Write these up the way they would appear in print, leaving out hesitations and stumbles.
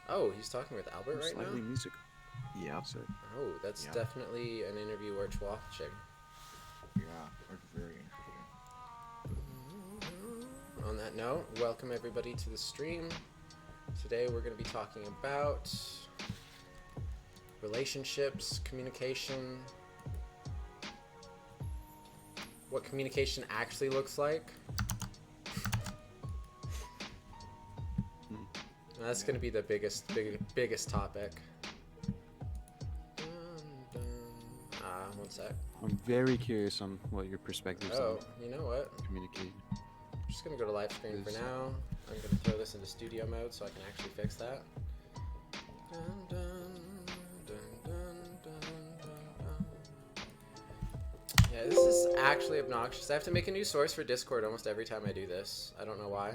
Oh, he's talking with Albert I'm right now? slightly musical. Yep. So, Oh, that's Yep. definitely an interview worth watching. Yeah. It's very interesting. On that note, welcome everybody to the stream. Today we're going to be talking about relationships, communication, what communication actually looks like. mm, That's Yeah. going to be the biggest topic. One sec. I'm very curious on what your perspectives on Oh, you know what? communicating. I'm just going to go to live screen for Is now. I'm going to throw this into studio mode so I can actually fix that. Dun, dun, dun, dun, dun, dun, dun. Yeah, this is actually obnoxious. I have to make a new source for Discord almost every time I do this. I don't know why.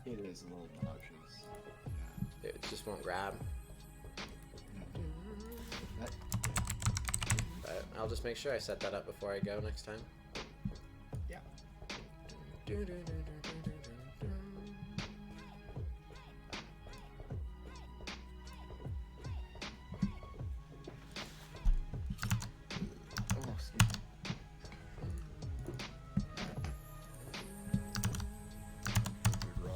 It is a little obnoxious. It just won't grab. Yeah. That, But I'll just make sure I set that up before I go next time. yeah. Oh, excuse me. Good raw.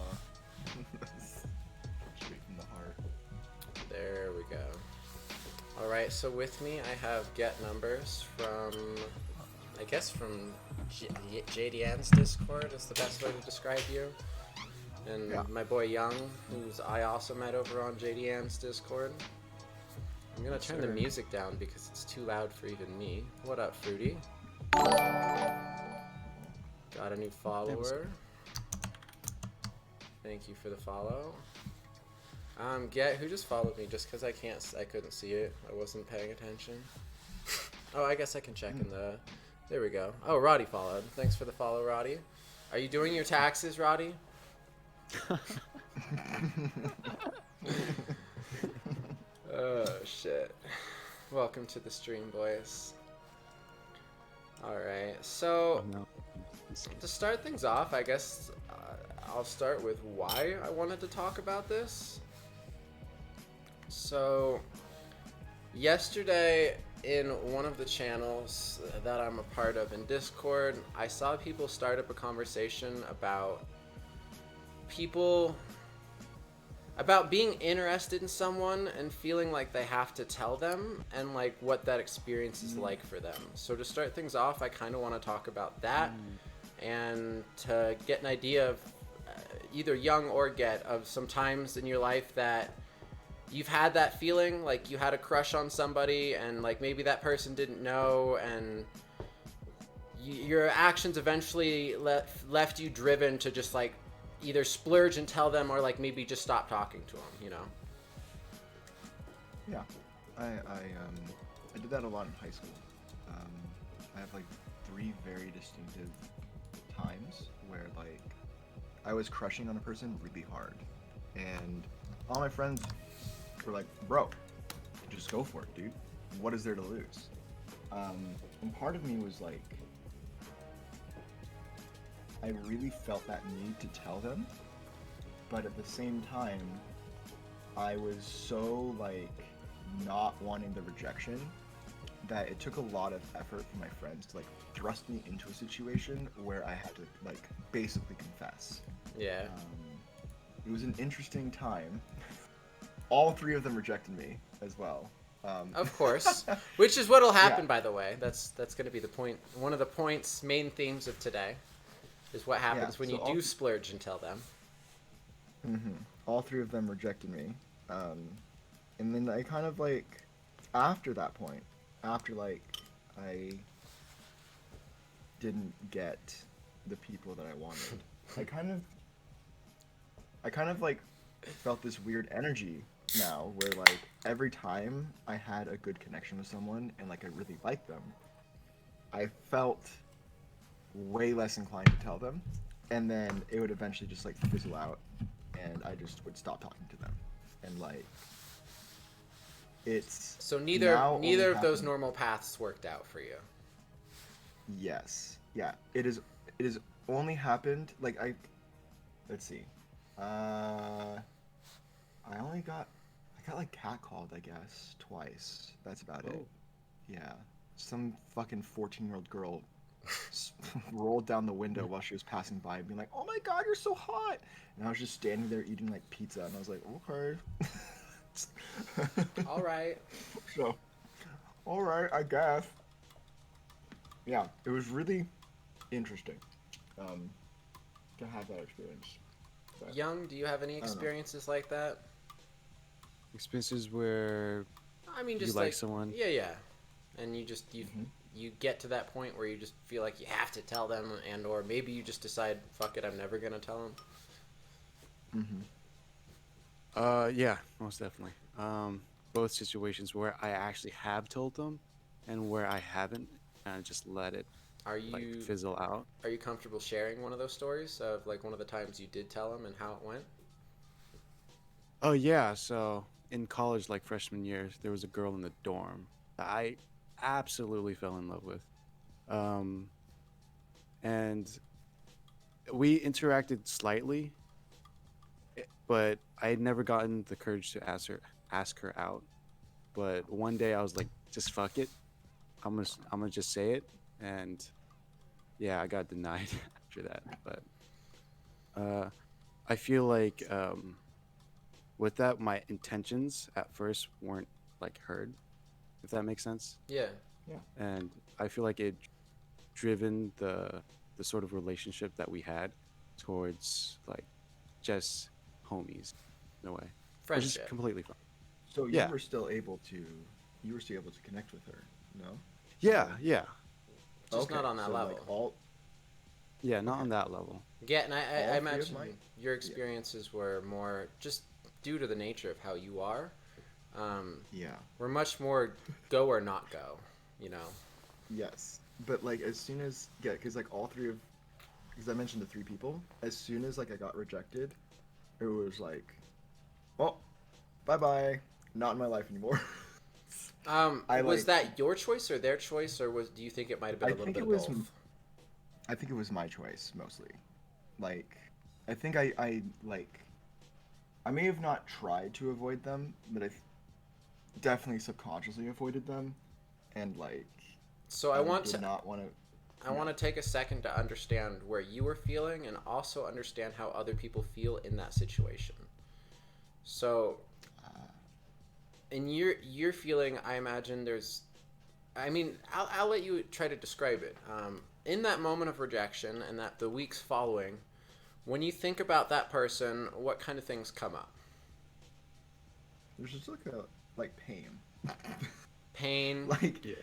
Straight from the heart. There we go. Alright, so with me I have get numbers from, I guess from JDN's Discord is the best way to describe you. And Yeah. my boy Young, who's I also met over on JDN's Discord. I'm gonna Yes, turn the sir. music down because it's too loud for even me. What up, Fruity? Got a new follower. Thank you for the follow. Get who just followed me just because I couldn't see it. I wasn't paying attention. Oh, I guess I can check in the. There we go. Oh, Roddy followed. Thanks for the follow, Roddy. Are you doing your taxes, Roddy? Oh shit. Welcome to the stream, boys. All right. So no. to start things off, I guess I'll start with why I wanted to talk about this. So, yesterday in one of the channels that I'm a part of in Discord, I saw people start up a conversation people about being interested in someone and feeling like they have to tell them and like what that experience is like for them. So to start things off, I kind of want to talk about that and to get an idea of either Young or Get of some times in your life that you've had that feeling like you had a crush on somebody and like maybe that person didn't know and your actions eventually left you driven to just like either splurge and tell them or like maybe just stop talking to them, you know? Yeah. I did that a lot in high school. Um, I have like 3 very distinctive times where like I was crushing on a person really hard, and all my friends were like, "Bro, just go for it, dude. What is there to lose?" And part of me was like, I really felt that need to tell them, but at the same time, I was so like not wanting the rejection that it took a lot of effort for my friends to like thrust me into a situation where I had to like basically confess. Yeah. It was an interesting time. All 3 of them rejected me as well. Of course. Which is what'll happen, Yeah. by the way. That's going to be the point. One of the points, main themes of today, is what happens when so you do splurge and tell them. all 3 of them rejected me. And then I kind of like, after that point, after like I didn't get the people that I wanted, I kind of like felt this weird energy now where like every time I had a good connection with someone and like I really liked them, I felt way less inclined to tell them, and then it would eventually just like fizzle out and I just would stop talking to them. And like it's So now only neither of those happened. normal paths worked out for you. Yes. Yeah. It is only happened like let's see. I only got I got like catcalled, I guess, twice. That's about it. Oh. Yeah. Some fucking 14-year-old girl s- rolled down the window while she was passing by, being like, "Oh my God, you're so hot!" And I was just standing there eating like pizza, and I was like, "Okay." All right. So, all right, I guess. Yeah, it was really interesting um, to have that experience. But Young, do you have any I don't know. experiences like that? Experiences where I mean, you just like like, someone. yeah, yeah. And you Hmm. you get to that point where you just feel like you have to tell them, and or maybe you just decide, fuck it, I'm never gonna tell them. Hmm. Yeah, most definitely. Both situations where I actually have told them, and where I haven't, and I just let it Are like you fizzle out. are you comfortable sharing one of those stories of like one of the times you did tell them and how it went? Oh yeah, so in college, like freshman year, there was a girl in the dorm that I absolutely fell in love with. Um, and we interacted slightly, but I had never gotten the courage to ask her out. But one day I was like, just fuck it. I'm gonna just say it, and yeah, I got denied after that. But uh, I feel like with that, my intentions at first weren't like heard, if that makes sense. Yeah. Yeah. And I feel like it driven the sort of relationship that we had towards like just homies in a way, which is Friendship. completely fine. So you Yeah, were still able to, you were still able to connect with her, no? yeah, Or yeah, Just not okay, on that so like level. yeah. Not okay, on that level. Yeah, and I all three of imagine my, your yeah, experiences were more just due to the nature of how you are. Um, yeah, we're much more go or not go, you know. yes. But like as soon as, yeah, because like all three of, because I mentioned the three people, as soon as like I got rejected, it was like, oh, bye bye, not in my life anymore. I Was like, that your choice or their choice, or do you think it might have been I a little think bit it of was, both? I think it was my choice mostly. Like, I think I like, I may have not tried to avoid them, but I definitely subconsciously avoided them, and like So I did not want to. I Yeah. want to take a second to understand where you were feeling and also understand how other people feel in that situation. So, Uh, in your feeling, I imagine there's I mean, I'll let you try to describe it. In that moment of rejection and that the weeks following, when you think about that person, what kind of things come up? there's just like a like pain. Pain. Like Yeah,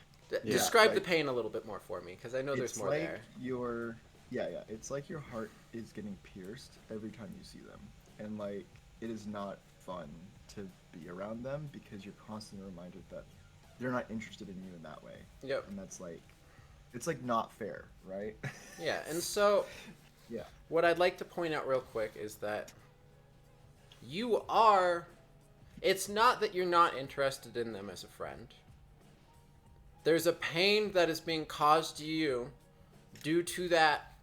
yeah, Describe the like pain a little bit more for me, because I know there's it's more like there. your yeah, it's like your heart is getting pierced every time you see them, and like it is not fun to be around them because you're constantly reminded that they're not interested in you in that way, Yep. and that's like it's like not fair, right? Yeah, and so Yeah. what I'd like to point out real quick is that you are. It's not that you're not interested in them as a friend. There's a pain that is being caused to you due to that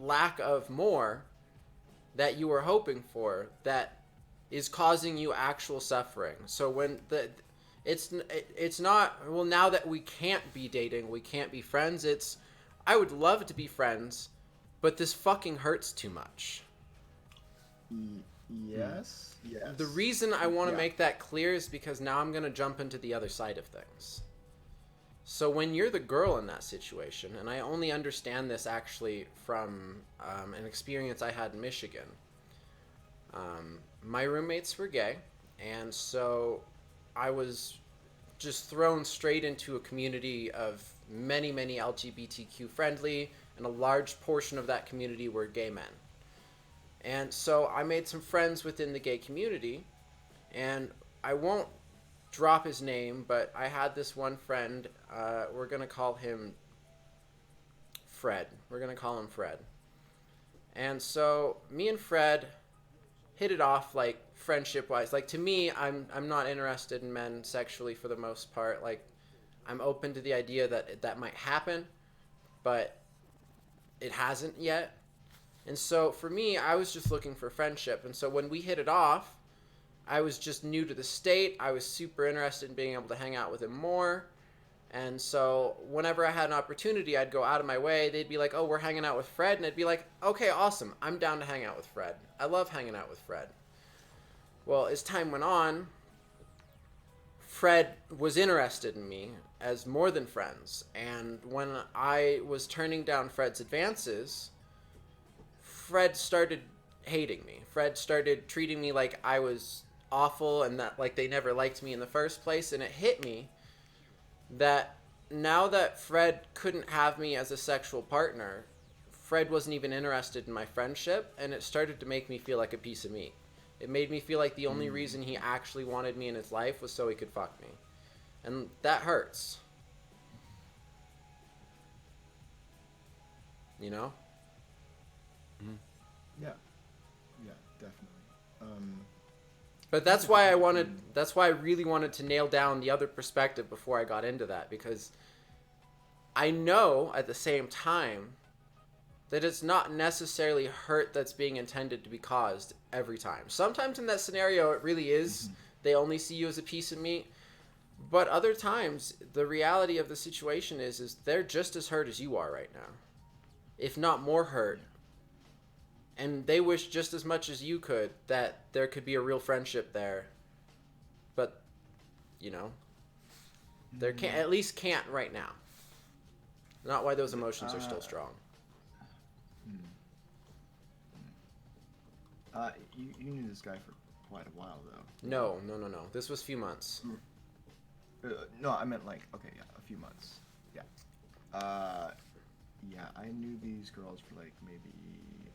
lack of more that you were hoping for that is causing you actual suffering. So when it's not, well, now that we can't be dating, we can't be friends, it's I would love to be friends, but this fucking hurts too much. mm, Yes. The Yes. reason I want to Yeah. make that clear is because now I'm going to jump into the other side of things. So when you're the girl in that situation, and I only understand this actually from an experience I had in Michigan. My roommates were gay, and so I was just thrown straight into a community of many, many LGBTQ friendly, and a large portion of that community were gay men. And so I made some friends within the gay community, and I won't drop his name, but I had this one friend. We're gonna call him Fred. We're gonna call him Fred. And so me and Fred hit it off like friendship wise. Like to me, I'm not interested in men sexually for the most part. Like I'm open to the idea that that might happen, but it hasn't yet. And so for me, I was just looking for friendship. And so when we hit it off, I was just new to the state. I was super interested in being able to hang out with him more. And so whenever I had an opportunity, I'd go out of my way. They'd be like, oh, we're hanging out with Fred. And I'd be like, okay, awesome. I'm down to hang out with Fred. I love hanging out with Fred. Well, as time went on, Fred was interested in me as more than friends. And when I was turning down Fred's advances, Fred started hating me. Fred started treating me like I was awful and that like they never liked me in the first place. And it hit me that now that Fred couldn't have me as a sexual partner, Fred wasn't even interested in my friendship, and it started to make me feel like a piece of meat. It made me feel like the only reason he actually wanted me in his life was so he could fuck me. And that hurts. You know? Yeah. Yeah, definitely. But that's why I really wanted to nail down the other perspective before I got into that, because I know at the same time that it's not necessarily hurt that's being intended to be caused every time. Sometimes in that scenario, it really is. They only see you as a piece of meat. But other times, the reality of the situation is they're just as hurt as you are right now, if not more hurt. And they wish just as much as you could that there could be a real friendship there. But, you know, there can't, at least can't right now. Not why those emotions are still strong. You knew this guy for quite a while, though. No. This was a few months. No, I meant like, okay, yeah, a few months. Yeah. Yeah, I knew these girls for like maybe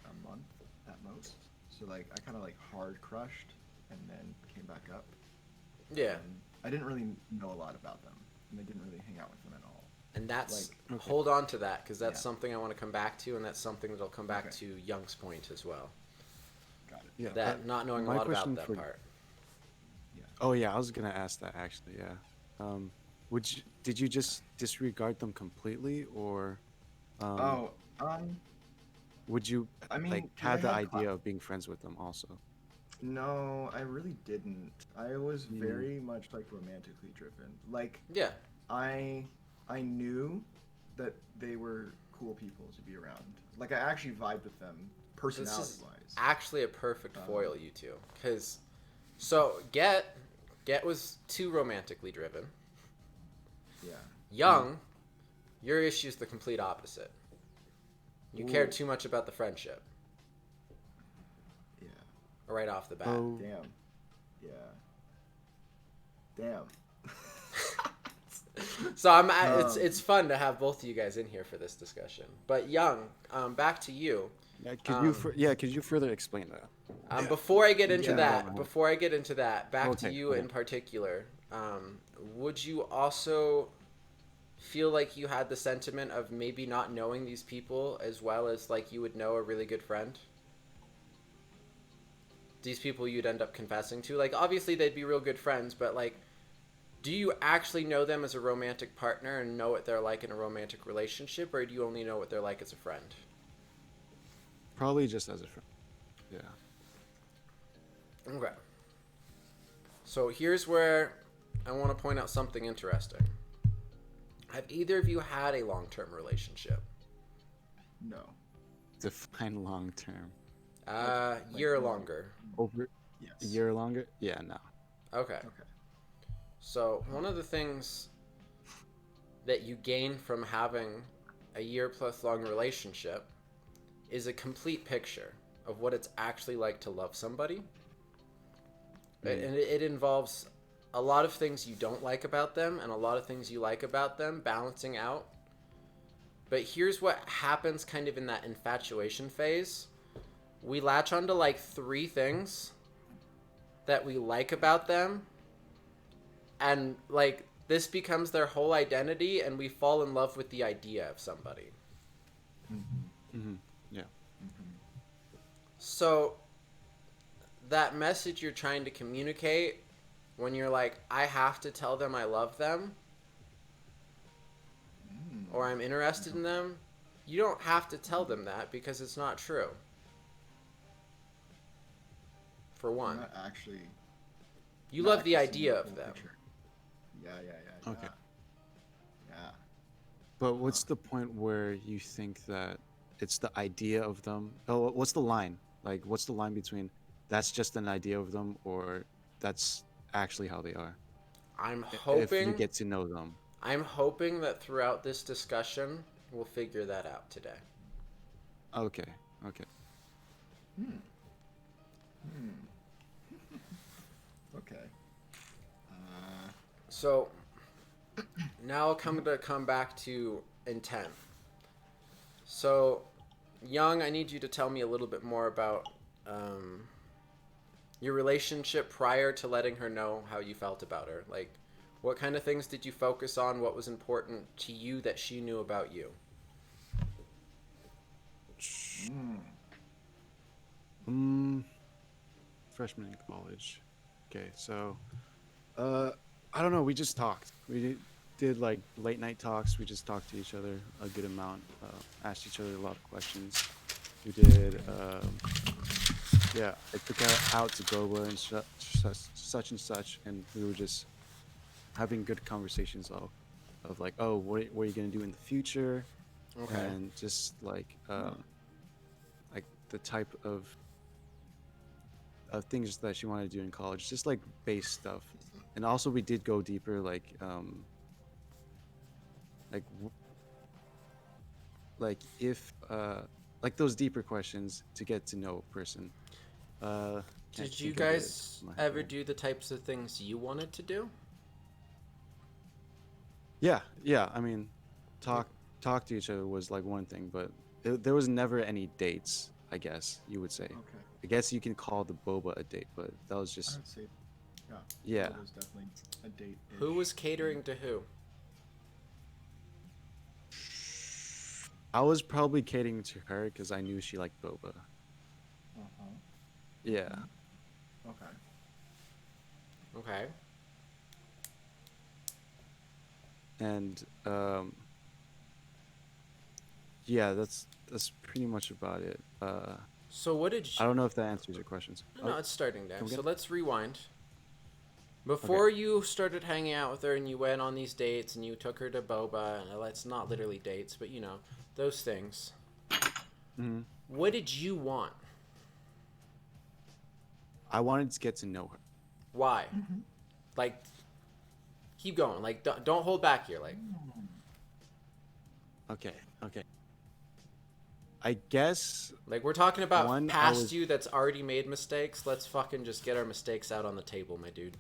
a month at most. So like, I kind of like hard crushed and then came back up. Yeah. And I didn't really know a lot about them, and I didn't really hang out with them at all. And that's, Like, hold on to that, because that's Yeah. something I want to come back to, and that's something that'll come back Okay. to Young's point as well. Got it. Yeah. That not knowing a my lot about question that for- part. Oh yeah, I was gonna ask that actually. Yeah. Did you just disregard them completely, or would you I mean, like 'cause have the I had idea of being friends with them also? No, I really didn't. I was very much like romantically driven. Like, Yeah. I knew that they were cool people to be around. Like, I actually vibed with them This personality is wise. actually a perfect foil, you two. Because, so, Get was too romantically driven. Yeah. Young, your issue's the complete opposite. You cared Ooh. too much about the friendship. Yeah. Right off the bat. Oh, Damn. Yeah. Damn. So it's fun to have both of you guys in here for this discussion. But Young, back to you. yeah, could you further explain that? Before I get into Yeah. that, back to Okay, you okay. in particular. Would you also feel like you had the sentiment of maybe not knowing these people as well as like you would know a really good friend? These people you'd end up confessing to, like obviously they'd be real good friends, but like, do you actually know them as a romantic partner and know what they're like in a romantic relationship, or do you only know what they're like as a friend? Probably just as a friend. Yeah. Okay. So here's where I want to point out something interesting. Have either of you had a long-term relationship? No. Define long term. Year or longer. Over Yes. a year or longer? Yeah, no. Okay. Okay. So one of the things that you gain from having a year plus long relationship is a complete picture of what it's actually like to love somebody. And it involves a lot of things you don't like about them and a lot of things you like about them balancing out. But here's what happens kind of in that infatuation phase. We latch onto like 3 things that we like about them, and like this becomes their whole identity, and we fall in love with the idea of somebody. Yeah. So that message you're trying to communicate when you're like, I have to tell them I love them or I'm interested in them, you don't have to tell them that because it's not true. For I'm one. not actually You not love the actually seeing idea the of full them. picture. Yeah, yeah, yeah, Okay. yeah. Yeah. But what's the point where you think that it's the idea of them? Oh, what's the line? Like, what's the line between that's just an idea of them or that's actually how they are? I'm If you hoping get to know them. I'm hoping that throughout this discussion we'll figure that out today. Okay. Okay. Hmm. Hmm. Okay. Uh, So now I'll come back to intent. So, Young, I need you to tell me a little bit more about your relationship prior to letting her know how you felt about her. Like, what kind of things did you focus on? What was important to you that she knew about you? mm. Mm, freshman in college. Okay, so uh I don't know, we just talked. We did like late night talks. We just talked to each other a good amount, asked each other a lot of questions. We did yeah, I took her out to Boba and such and such, and we were just having good conversations of like, oh, what are you gonna do in the future, Okay. and just like the type of things that she wanted to do in college, just like base stuff. And also we did go deeper, like like if like those deeper questions to get to know a person. Can't Did you think of it guys in my ever head. do the types of things you wanted to do? Yeah, yeah. I mean, Like, talk to each other was like one thing, but there was never any dates. I guess you would say. Okay. I guess you can call the boba a date, but that was I just would say, yeah, yeah. it was definitely a who date-ish was thing. catering to who? I was probably catering to her because I knew she liked boba. Uh-huh. Yeah, Okay. Okay. and yeah, that's pretty much about it. So what did I you... don't know if that answers your questions. No, Oh, it's starting there. come So again? let's rewind. Okay. Before you started hanging out with her and you went on these dates and you took her to boba, and it's not literally dates, but you know, those things. Hmm. What did you want? I wanted to get to know her. Why? Like, keep going. Like, don't hold back here. Like, Okay, okay. I guess we're talking about one I past was you that's already made mistakes. Let's fucking just get our mistakes out on the table, my dude.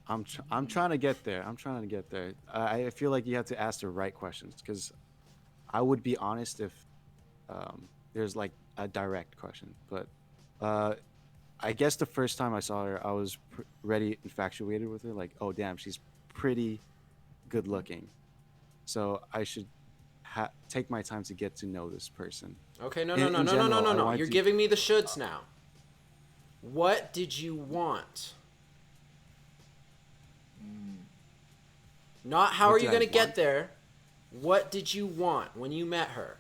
I'm trying to get there. I'm trying to get there. I feel like you have to ask the right questions because I would be honest if there's like a direct question. But uh, I guess the first time I saw her, I was ready infatuated with her. Like, oh damn, she's pretty good looking. So I should take my time to get to know this person. Okay, no, no, In no, in no, no, no, general, no, I no. wanted You're to. giving me the shoulds now. What did you want? Mm. Not how What are did you I gonna want? get there. What did you want when you met her?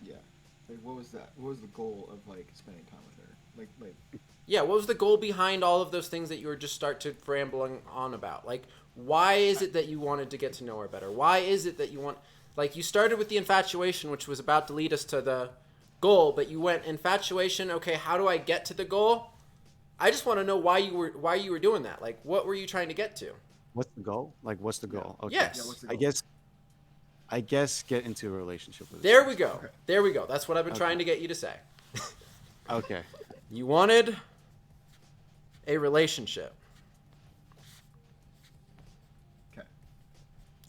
Yeah. Like, what was that? What was the goal of like spending time with her? Like. Yeah, what was the goal behind all of those things that you were just start to rambling on about? Like, why is it that you wanted to get to know her better? Why is it that you want... Like, you started with the infatuation, which was about to lead us to the goal, but you went infatuation, okay, how do I get to the goal? I just want to know why you were doing that. Like, what were you trying to get to? What's the goal? Like, what's the Yeah. goal? Okay. Yeah. Yes. What's the I goal? guess I guess get into a relationship with this There we person. go. Okay. There we go. That's what I've been Okay. trying to get you to say. Okay. You wanted a relationship. Okay.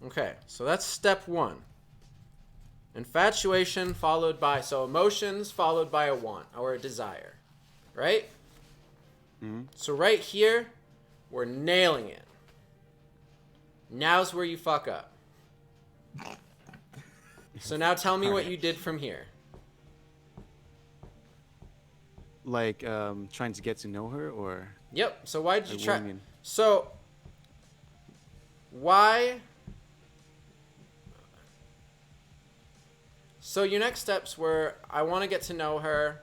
Okay, so that's step one. Infatuation followed by, so emotions followed by a want or a desire, right? Hmm. So right here, we're nailing it. Now's where you fuck up. So now tell me what Alright. you did from here. Like trying to get to know her or Yep, so why did you like, what try? do you mean? So, why? So your next steps were, I want to get to know her,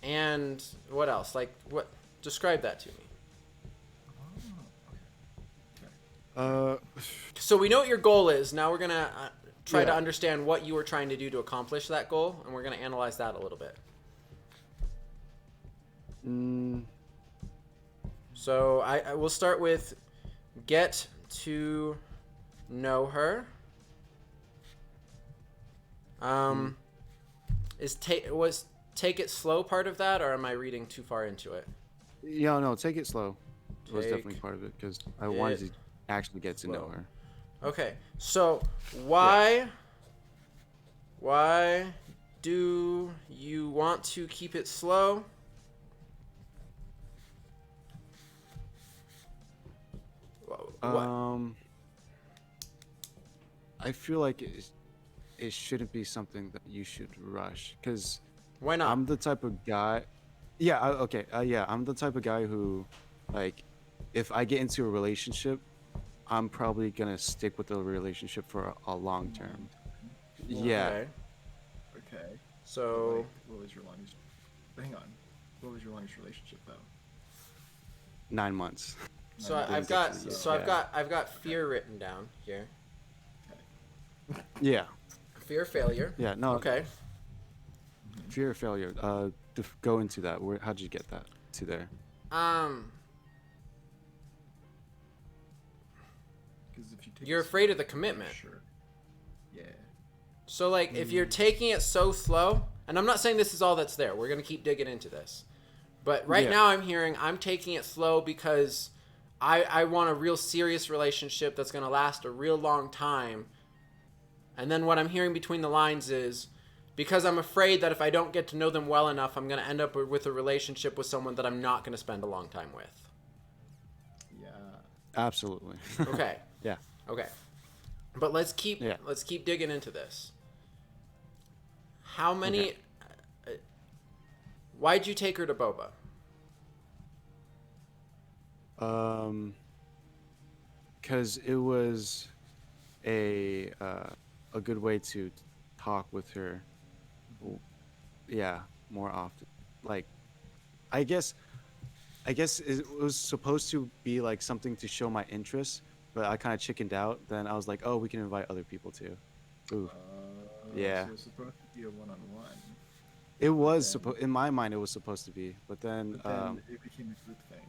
and what else? Like, what? Describe that to me. Uh, So we know what your goal is. Now we're going to try to Yeah. understand what you were trying to do to accomplish that goal, and we're going to analyze that a little bit. mm, So I will start with get to know her. Was take it slow part of that, or am I reading too far into it? yeah, no, take it slow. Was Take definitely part of it because I wanted to actually get to know slow. her. Okay, so why do you want to keep it slow? What? I feel like it shouldn't be something that you should rush because Why not? I'm the type of guy. Yeah, okay. Yeah, I'm the type of guy who, like, if I get into a relationship, I'm probably gonna stick with the relationship for a long term. Yeah, Okay. Okay. But, So like, what was your longest? Hang on. What was your longest relationship though? 9 months. so Nine I've months, got yeah. I've got fear written down here. Okay. Yeah, Fear of failure. yeah. No, Okay. fear of failure. Go into that. How'd you get that to there? Um, Because if you take you're it afraid of slow, the commitment. Sure. Yeah. So like if you're taking it so slow, and I'm not saying this is all that's there. We're going to keep digging into this. But right Yeah. now I'm taking it slow because I want a real serious relationship that's going to last a real long time. And then what I'm hearing between the lines is because I'm afraid that if I don't get to know them well enough, I'm going to end up with a relationship with someone that I'm not going to spend a long time with. Yeah. Absolutely. Okay. Yeah. Okay. But let's keep Yeah. digging into this. How many Okay. Why'd you take her to Boba? Because it was a good way to talk with her. Yeah, more often. Like, I guess it was supposed to be like something to show my interest, but I kind of chickened out. Then I was like, oh, we can invite other people too. Ooh, yeah. So it's supposed to be a one-on-one, It was then- supposed in my mind it was supposed to be, but then but then it became a group thing.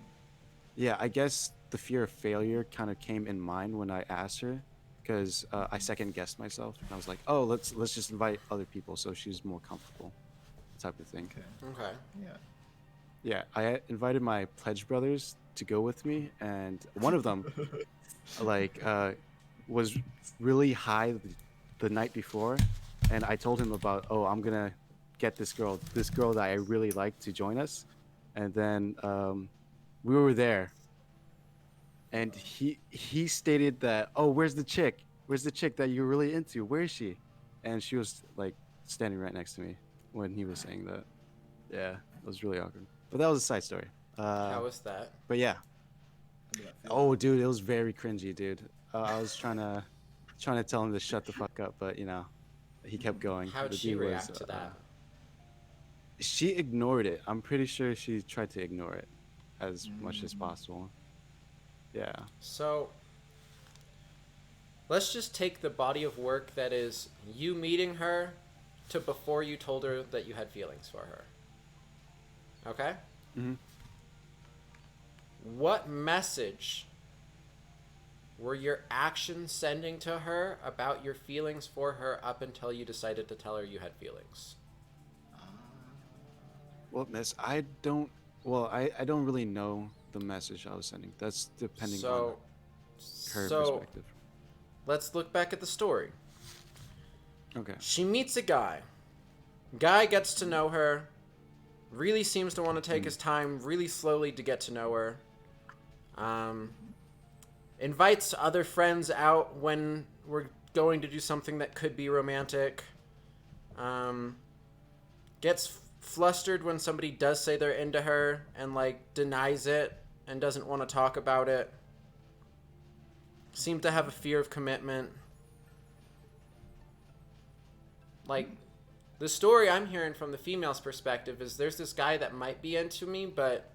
yeah, I guess the fear of failure kind of came in mind when I asked her, because I second guessed myself. I was like, oh, let's just invite other people so she's more comfortable, type of thing. Okay. Okay. Yeah. Yeah, I invited my pledge brothers to go with me, and one of them like was really high the night before, and I told him about, oh, I'm gonna get this girl that I really like to join us, and then we were there, and he stated that, oh, where's the chick that you're really into, where is she? And she was like standing right next to me when he was saying that. Yeah, it was really awkward, but that was a side story. How was that? But yeah. How did that feel? Oh, dude, it was very cringy, dude. I was trying to tell him to shut the fuck up, but he kept going. How'd The she dude was, react to that? She ignored it. I'm pretty sure she tried to ignore it as much as possible. Yeah. So let's just take the body of work that is you meeting her to before you told her that you had feelings for her. Okay? Mhm. What message were your actions sending to her about your feelings for her up until you decided to tell her you had feelings? Well, miss, I don't. Well, I don't really know the message I was sending. That's depending on her perspective. Let's look back at the story. Okay. She meets a guy. Guy gets to know her. Really seems to want to take his time really slowly to get to know her. Invites other friends out when we're going to do something that could be romantic. Gets flustered when somebody does say they're into her and like denies it and doesn't want to talk about it. Seemed to have a fear of commitment. Like, the story I'm hearing from the female's perspective is there's this guy that might be into me, but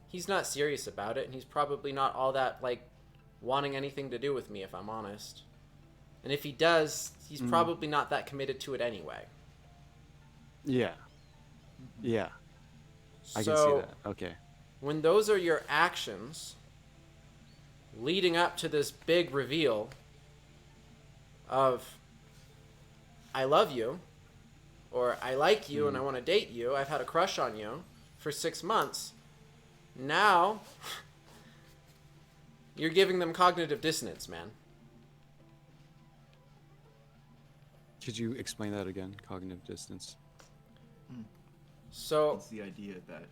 he's not serious about it, and he's probably not all that, like, wanting anything to do with me, if I'm honest. And if he does, he's probably not that committed to it anyway. Yeah. Yeah. I can see So, that. Okay. when those are your actions leading up to this big reveal of, I love you, or I like you and I want to date you, I've had a crush on you for 6 months, now you're giving them cognitive dissonance, man. Could you explain that again? Cognitive distance. So, It's the idea that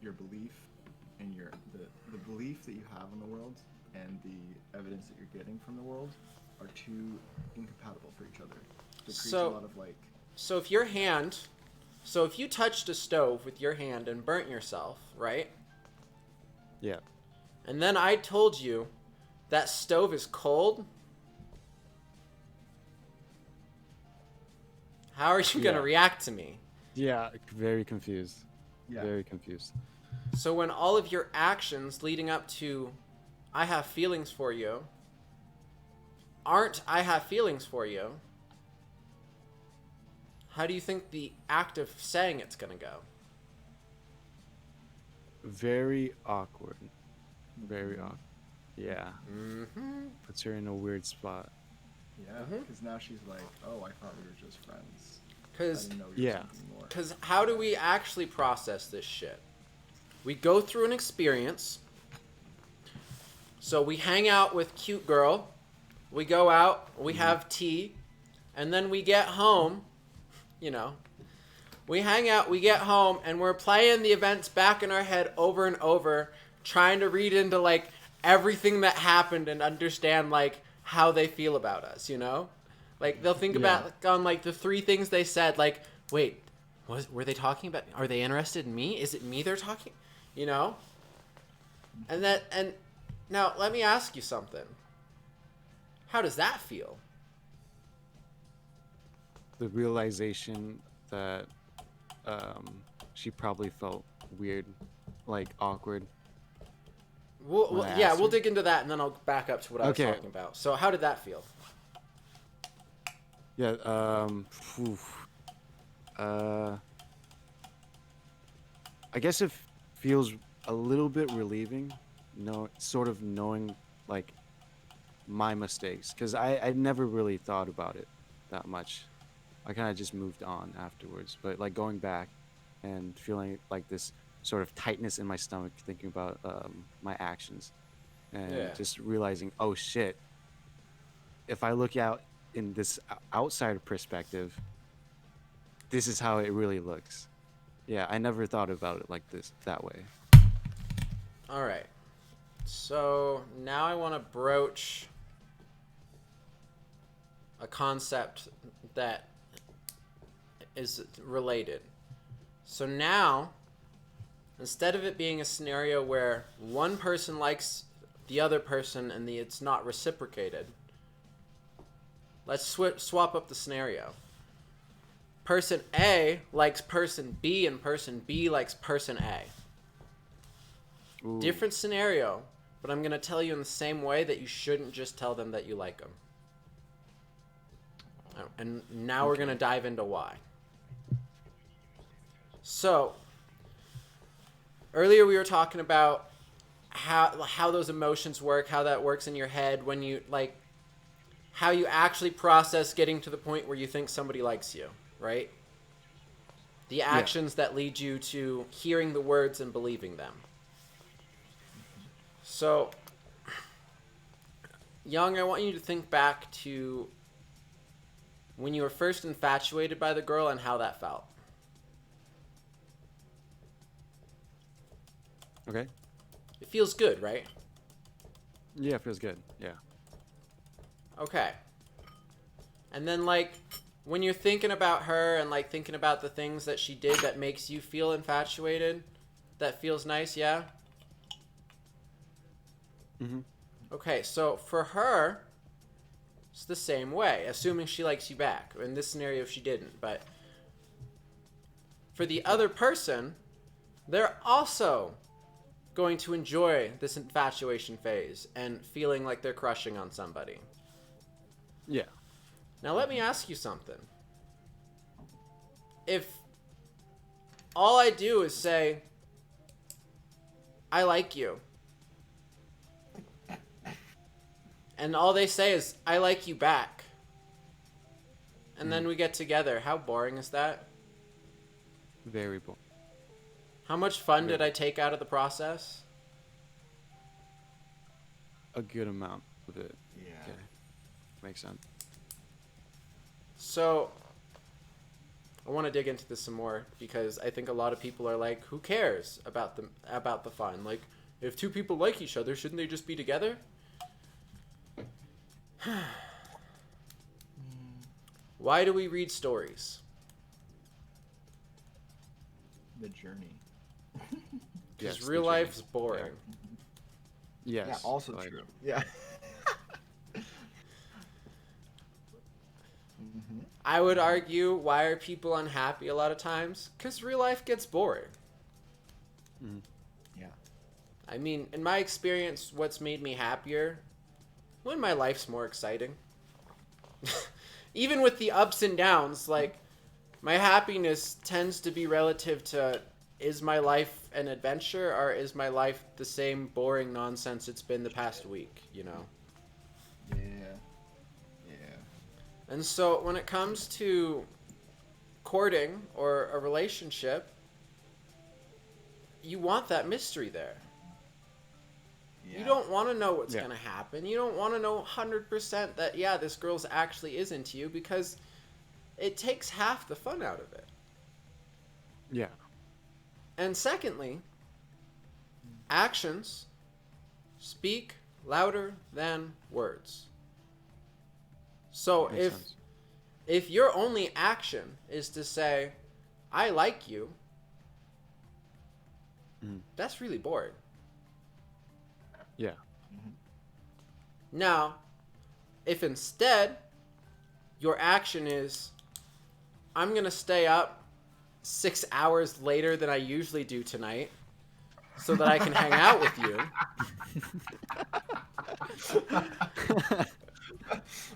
your belief and the belief that you have in the world and the evidence that you're getting from the world are too incompatible for each other. So it creates a lot of like. so if you touched a stove with your hand and burnt yourself, right? Yeah. And then I told you that stove is cold, how are you going to react to me? Yeah. Very confused. Yeah. Very confused. So when all of your actions leading up to I have feelings for you aren't I have feelings for you, how do you think the act of saying it's going to go? Very awkward. Very awkward. Yeah. Mm-hmm. Puts her in a weird spot. Yeah, because now she's like, oh, I thought we were just friends. I Because didn't know you were Yeah. something more. how do we actually process this shit? We go through an experience. So we hang out with cute girl. We go out. We have tea. And then we get home. You know. We hang out. We get home. And we're playing the events back in our head over and over. Trying to read into, like, everything that happened and understand, like, how they feel about us, you know? Like, they'll think about, like, on, like, the 3 things they said. Like, wait, were they talking about... Are they interested in me? Is it me they're talking... You know? And now let me ask you something. How does that feel? The realization that she probably felt weird, like awkward. We'll ask you? dig into that and then I'll back up to what I was talking about. So how did that feel? Yeah. I guess it feels a little bit relieving, sort of knowing like my mistakes, because I never really thought about it that much. I kind of just moved on afterwards, but like going back and feeling like this sort of tightness in my stomach, thinking about my actions, and just realizing, oh shit, if I look out in this outside perspective, this is how it really looks. Yeah, I never thought about it like this, that way. All right. So now I want to broach a concept that is related. So now, instead of it being a scenario where one person likes the other person and it's not reciprocated, let's swap up the scenario. Person A likes person B and person B likes person A. Ooh. Different scenario, but I'm going to tell you in the same way that you shouldn't just tell them that you like them. And now we're going to dive into why. So, earlier we were talking about how those emotions work, how that works in your head when you, like, how you actually process getting to the point where you think somebody likes you, right? The actions that lead you to hearing the words and believing them. So, Young, I want you to think back to when you were first infatuated by the girl and how that felt. Okay. It feels good, right? Yeah, it feels good. Yeah. Okay. And then, like, when you're thinking about her and, like, thinking about the things that she did that makes you feel infatuated, that feels nice, yeah? Mm-hmm. Okay, so for her, it's the same way, assuming she likes you back. In this scenario, she didn't, but for the other person, they're also going to enjoy this infatuation phase and feeling like they're crushing on somebody. Yeah. Now let me ask you something. If all I do is say, I like you, and all they say is, I like you back, and then we get together, how boring is that? Very boring. How much fun did I take out of the process? A good amount of it. Yeah. Okay. Makes sense. So, I want to dig into this some more because I think a lot of people are like, who cares about the fun? Like, if two people like each other, shouldn't they just be together? Why do we read stories? The journey. Because Yes, real the journey. life's boring. Yes. Yeah, also like- true. Yeah. Mhm. I would argue, why are people unhappy a lot of times? Because real life gets boring. Yeah. I mean, in my experience, what's made me happier? When my life's more exciting. Even with the ups and downs, like, my happiness tends to be relative to, is my life an adventure or is my life the same boring nonsense it's been the past week, you know? Yeah. Yeah. And so when it comes to courting or a relationship, you want that mystery there. Yeah. You don't want to know what's Yeah. going to happen. You don't want to know 100% that, yeah, this girl's actually is into you because it takes half the fun out of it. Yeah. And secondly, actions speak louder than words. So Makes sense. if your only action is to say, I like you, that's really boring. Yeah. Now, if instead your action is, I'm going to stay up 6 hours later than I usually do tonight so that I can hang out with you.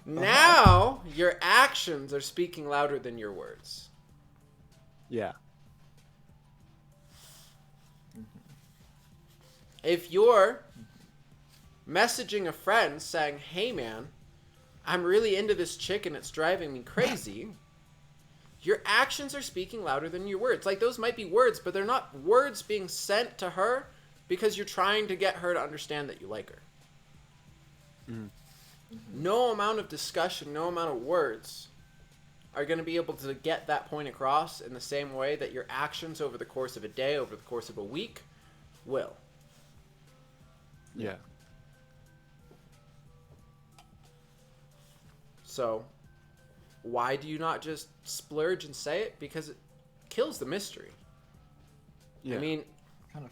Now, your actions are speaking louder than your words. Yeah. If you're messaging a friend saying, hey man, I'm really into this chick and it's driving me crazy, your actions are speaking louder than your words. Like, those might be words, but they're not words being sent to her because you're trying to get her to understand that you like her. No amount of discussion, no amount of words are going to be able to get that point across in the same way that your actions over the course of a day, over the course of a week, will. Yeah. So, why do you not just splurge and say it? Because it kills the mystery. Yeah. I mean, Kind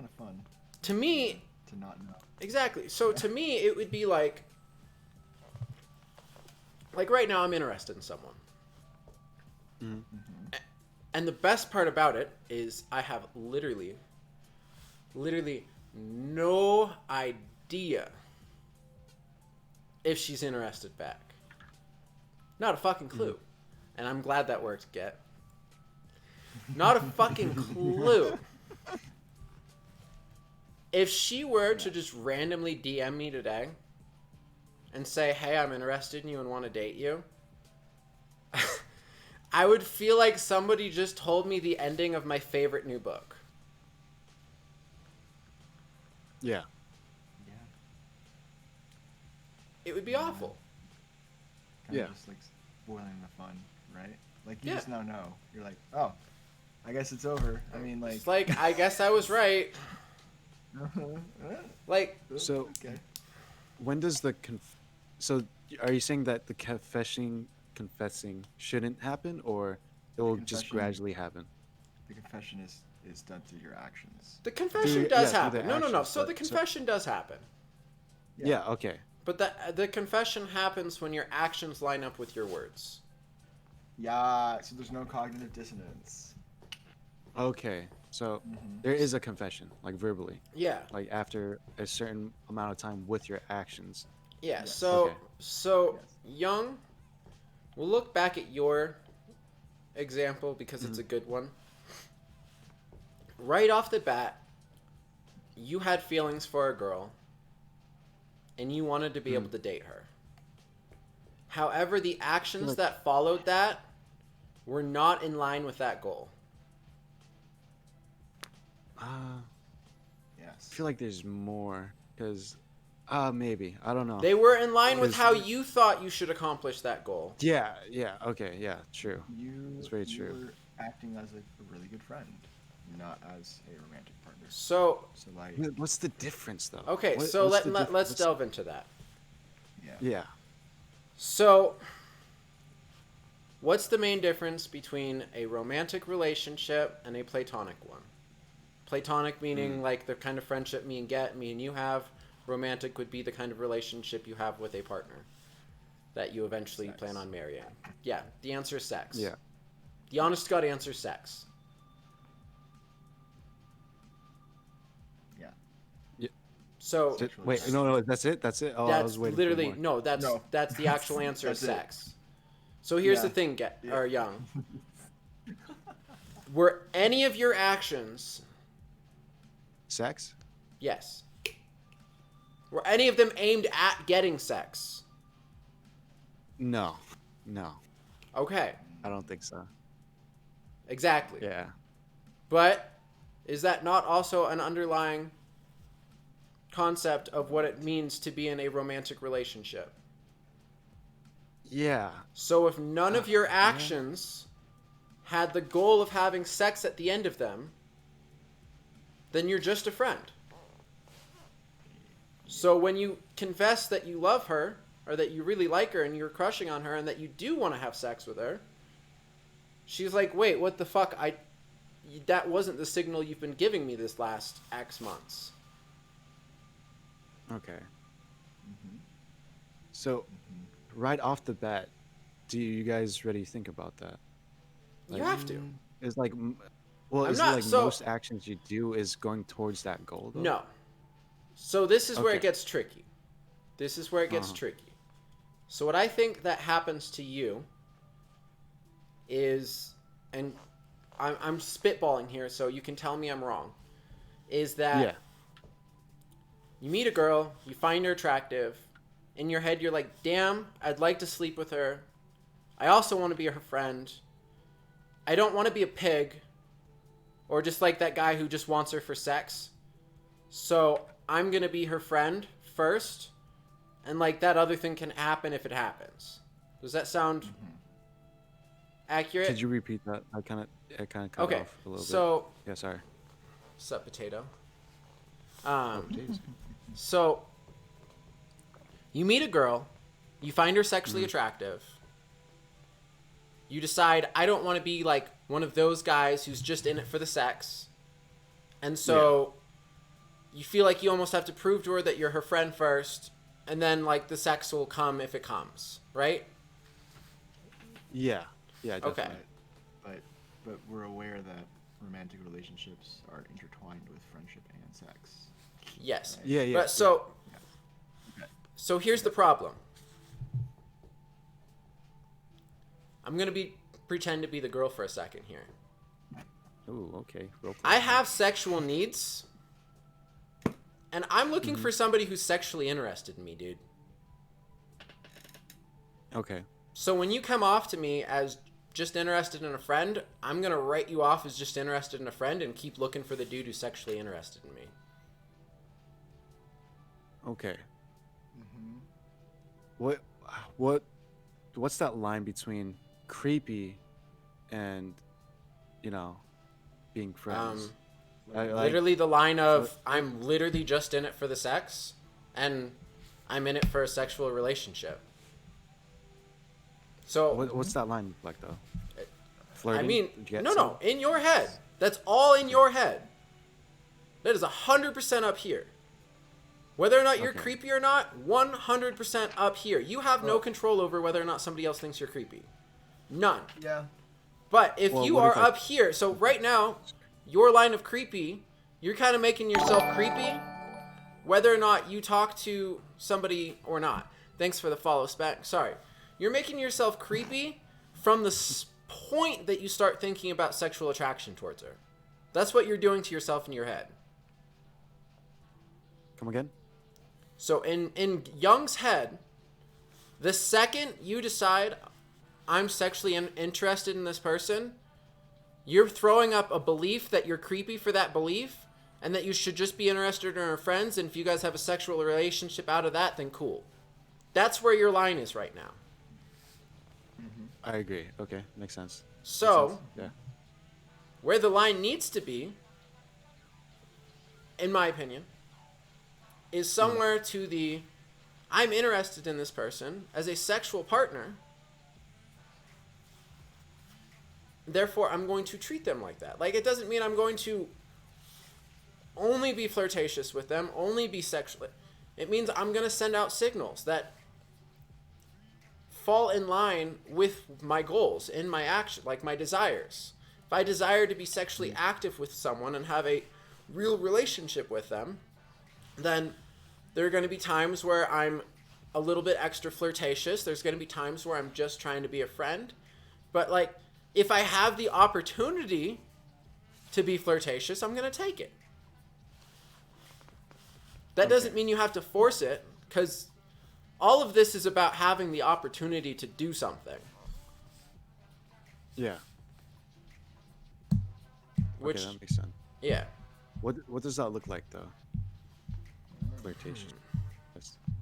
of fun to me, to not know. exactly. So to me, it would be like right now I'm interested in someone. And the best part about it is I have literally no idea if she's interested back. Not a fucking clue. And I'm glad that worked, Get. Not a fucking clue. If she were to just randomly DM me today and say, hey, I'm interested in you and want to date you, I would feel like somebody just told me the ending of my favorite new book. Yeah. Yeah. It would be awful. Kind Yeah. of just like spoiling the fun, right? Like you Yeah. just now know. You're like, oh, I guess it's over. I mean, like. It's like, I guess I was right. Like, So Okay. when does the so are you saying that the confessing shouldn't happen, or it will just Confession. gradually happen? The confession is done through your actions. the confession Through- does yeah, through happen. the No. actions, So the but- confession does happen. Yeah. Okay. But the confession happens when your actions line up with your words. Yeah. So there's no cognitive dissonance. Okay. So Mhm. there is a confession, like verbally, Yeah. like after a certain amount of time with your actions. Yeah. Yes. Okay. So Yes. Young, we'll look back at your example because it's Mhm. a good one. Right off the bat, you had feelings for a girl and you wanted to be able Mhm. to date her. However, the I feel actions like, that followed that were not in line with that goal. I Yes. feel like there's more because, maybe I don't know. They were in line with Well, 'Cause- how you thought you should accomplish that goal. yeah, yeah, okay, yeah, true. It's you very you true. were acting as a really good friend, not as a romantic partner. So, So like, What's the difference though? okay, What, so what's the diff- let's what's, delve into that. yeah. Yeah. So, what's the main difference between a romantic relationship and a platonic one? Platonic meaning like the kind of friendship me and you have. Romantic would be the kind of relationship you have with a partner that you eventually Sex. plan on marrying. Yeah, the answer is sex. Yeah. The honest to God answer is sex. Yeah. So Sexual Wait, attraction. no, that's it. That's it. Oh, I that's was waiting literally for more. no. No, That's the actual answer is that's it. sex. So here's the Yeah. thing, Yeah. or Young. Were any of your actions, Sex? yes, were any of them aimed at getting sex? No, no, Okay, I don't think so. exactly. Yeah. But is that not also an underlying concept of what it means to be in a romantic relationship? Yeah. So if none of your Yeah. actions had the goal of having sex at the end of them, then you're just a friend. So when you confess that you love her, or that you really like her and you're crushing on her and that you do want to have sex with her, she's like, wait, what the fuck? That wasn't the signal you've been giving me this last X months. Okay. Mhm. So, right off the bat, do you guys really think about that? You Like, have to. is like, well, I'm is not- it like so- most actions you do is going towards that goal though? No. So this is where it Okay. gets tricky. This is where it gets Uh-huh. tricky. So what I think that happens to you is, and I'm spitballing here, so you can tell me I'm wrong, is that Yeah. you meet a girl, you find her attractive, in your head you're like, damn, I'd like to sleep with her. I also want to be her friend. I don't want to be a pig, or just like that guy who just wants her for sex. So I'm going to be her friend first, and like that other thing can happen if it happens. Does that sound accurate? Could you repeat that? I kind of cut Okay, off a little so bit. Yeah, sorry. sup potato. Jeez. So you meet a girl, you find her sexually attractive. You decide I don't want to be like one of those guys who's just in it for the sex. And so you feel like you almost have to prove to her that you're her friend first, and then like the sex will come if it comes, right? Yeah. Yeah, Okay. definitely. But we're aware that romantic relationships are intertwined with friendship and sex. Yes. Yeah, yeah. But so Okay. so here's the problem. I'm going to pretend to be the girl for a second here. Ooh, okay. Role play. I have sexual needs, and I'm looking for somebody who's sexually interested in me, dude. Okay. So when you come off to me as just interested in a friend, I'm going to write you off as just interested in a friend and keep looking for the dude who's sexually interested in me. Okay. Mm-hmm. What's that line between creepy and, you know, being friends? Like, Literally the line of, I'm literally just in it for the sex, and I'm in it for a sexual relationship. So, what's that line look like though? Flirting? I mean, Did you get no, some? in your head. That's all in your head. That is 100% up here. Whether or not you're Okay. creepy or not, 100% up here. You have no control over whether or not somebody else thinks you're creepy. None. Yeah. But if Well, you what are if I- up here, so right now, your line of creepy, you're kind of making yourself creepy whether or not you talk to somebody or not. Thanks for the follow, Spat. Sorry. You're making yourself creepy from the point that you start thinking about sexual attraction towards her. That's what you're doing to yourself in your head. Come again? So in Jung's head, the second you decide I'm sexually interested in this person, you're throwing up a belief that you're creepy for that belief and that you should just be interested in her friends, and if you guys have a sexual relationship out of that, then cool. That's where your line is right now. I agree. Okay, makes sense. So, Makes sense. Yeah. where the line needs to be, in my opinion, is somewhere to the I'm interested in this person as a sexual partner, therefore I'm going to treat them like that. Like, it doesn't mean I'm going to only be flirtatious with them, only be sexual. It means I'm going to send out signals that fall in line with my goals, in my action, like my desires. If I desire to be sexually active with someone and have a real relationship with them, then there are going to be times where I'm a little bit extra flirtatious. There's going to be times where I'm just trying to be a friend. But, like, if I have the opportunity to be flirtatious, I'm going to take it. That doesn't mean you have to force it, because all of this is about having the opportunity to do something. Yeah. Which, Okay, that makes sense. yeah. What does that look like, though? Flirtatious.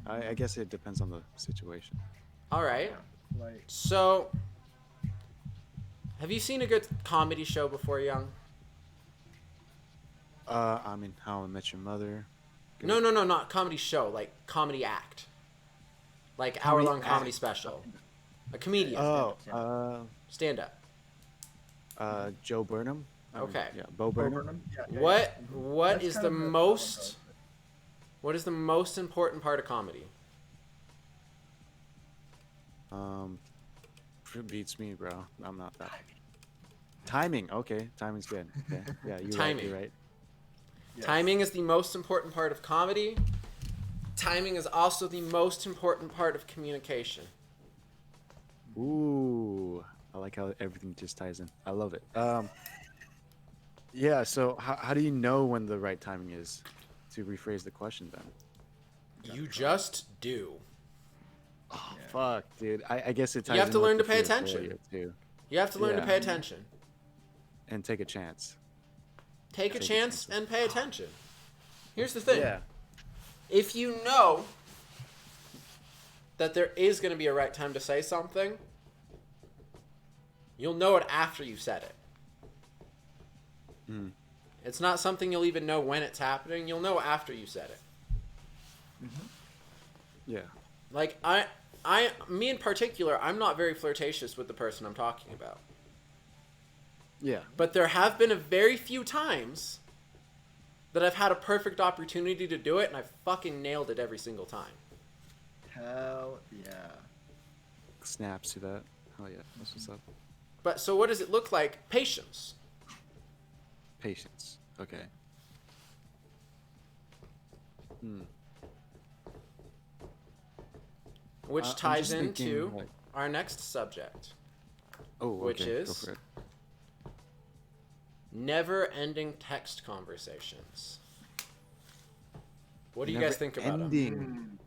I guess it depends on the situation. All right. Like, So, have you seen a good comedy show before, Young? I mean, How I Met Your Mother. Good. No, not comedy show. Like, comedy act. Like, Comedy hour-long comedy act. special. A comedian. Oh, Stand up. Joe Burnham. I mean, Okay. yeah, Bo Burnham. What That's is kind the of a- most... What is the most important part of comedy? Beats me, bro. I'm not that. Timing. Okay, timing's good. Okay. Yeah, you're Timing. right. You're right. Yes. Timing is the most important part of comedy. Timing is also the most important part of communication. Ooh, I like how everything just ties in. I love it. Yeah. So how do you know when the right timing is? To rephrase the question, then. You just do. Oh, Yeah. fuck, dude. I guess it ties You have in to with learn the to pay fear of attention. failure, too. You have to learn to Yeah. pay attention. And take a chance. Take a Take a chance chance. and pay attention. Here's the thing. Yeah. If you know that there is going to be a right time to say something, you'll know it after you said it. Mm. It's not something you'll even know when it's happening. You'll know after you said it. Yeah. Like, me in particular, I'm not very flirtatious with the person I'm talking about. Yeah. But there have been a very few times that I've had a perfect opportunity to do it, and I fucking nailed it every single time. Hell yeah. Snaps to that. Hell yeah. That's what's up. But so what does it look like? Patience. Patience. Okay. Which I'm ties just thinking, into like- our next subject. Oh, Which okay. Go is- for it. Never-ending text conversations. What do you guys think about them? ending.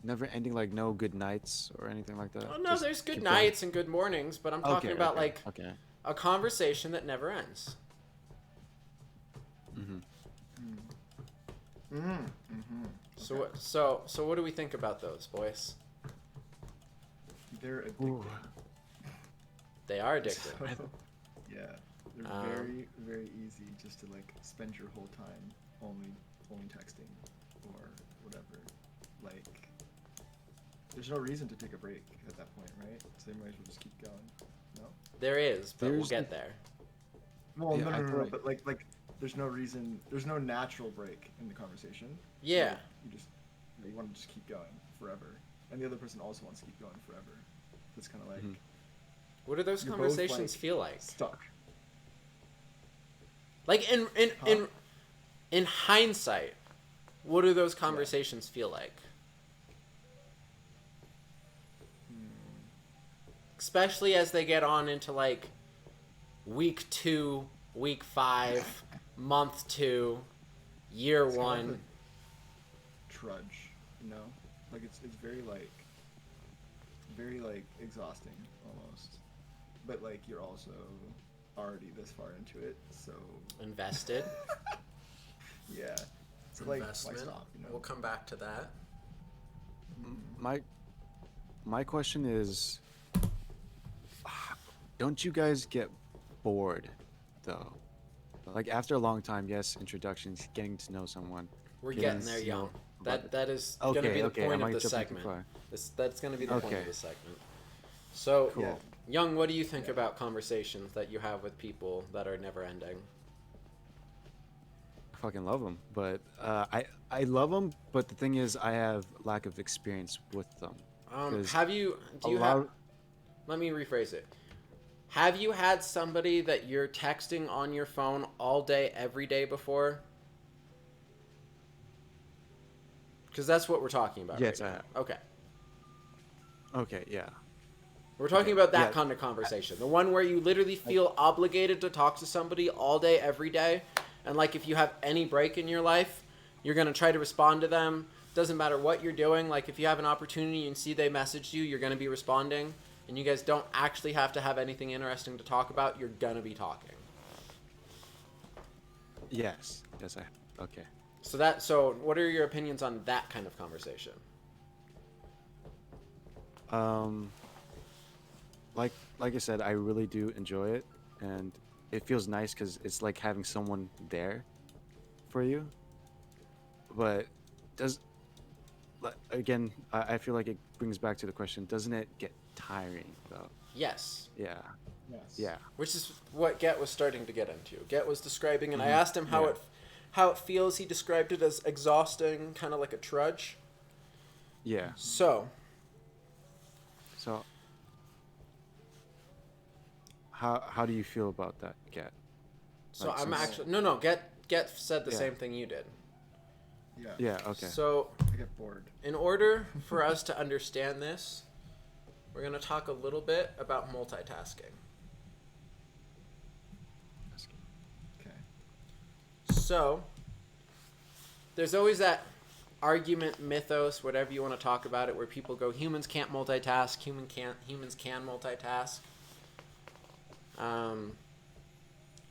Never ending, like no good nights or anything like that. Oh, no, Just there's good keep going. nights and good mornings, but I'm talking about, okay, like, Okay. a conversation that never ends. So what do we think about those, boys? They're Ooh. addicting. They are addictive. Yeah, they're very, very easy just to like spend your whole time only texting or whatever. Like, there's no reason to take a break at that point, right? So you might as well just keep going. No. There is, but we'll There's get the- there. Well, Yeah, no, I no, feel no, like- but like, there's no reason. There's no natural break in the conversation. Yeah. So you just you want to just keep going forever, and the other person also wants to keep going forever. It's kind of like What do those You're both, conversations like, feel like? stuck. Like Huh? in hindsight, what do those conversations feel like? Especially as they get on into like week 2, week 5, month 2, year It's kind of 1. a trudge, you know? Like it's very like exhausting almost. But like you're also already this far into it, so Invested. yeah. So like why Investment. stop, you know? We'll come back to that. My my question is, don't you guys get bored though? Like after a long time, yes, introductions, getting to know someone. We're getting getting there, to know young. about That is going to Okay, be the okay, point am of I this jumping too segment. far? That's going to be the point Okay. of this segment. So, Cool. Yeah. Young, what do you think Yeah. about conversations that you have with people that are never ending? I fucking love them, but I love them, but the thing is, I have lack of experience with them because Have you? a Do you have? lot. Let me rephrase it. Have you had somebody that you're texting on your phone all day, every day before? Because that's what we're talking about Yes, right I now. have. Okay. Okay, yeah, We're talking okay, about that yeah. kind of conversation. The one where you literally feel obligated to talk to somebody all day, every day. And like if you have any break in your life, you're going to try to respond to them. Doesn't matter what you're doing. Like if you have an opportunity and see they messaged you, you're going to be responding. And you guys don't actually have to have anything interesting to talk about. You're going to be talking. Yes, yes, I have. Okay. So what are your opinions on that kind of conversation? Um, like I said, I really do enjoy it, and it feels nice because it's like having someone there for you. But does again, I feel like it brings back to the question: doesn't it get tiring though? Yes. Yeah, Yes. yeah, Which is what Get was starting to get into. Get was describing, and I Mhm. asked him Yeah. how it feels. He described it as exhausting, kind of like a trudge. yeah. So, So how do you feel about that, Gat? so Like I'm since actually no. Get said the Yeah. same thing you did. Yeah. yeah, okay, So, I get bored. in order for us to understand this, we're gonna talk a little bit about multitasking. Okay. So, there's always that argument, mythos, whatever you want to talk about it, where people go, humans can't multitask, humans can multitask.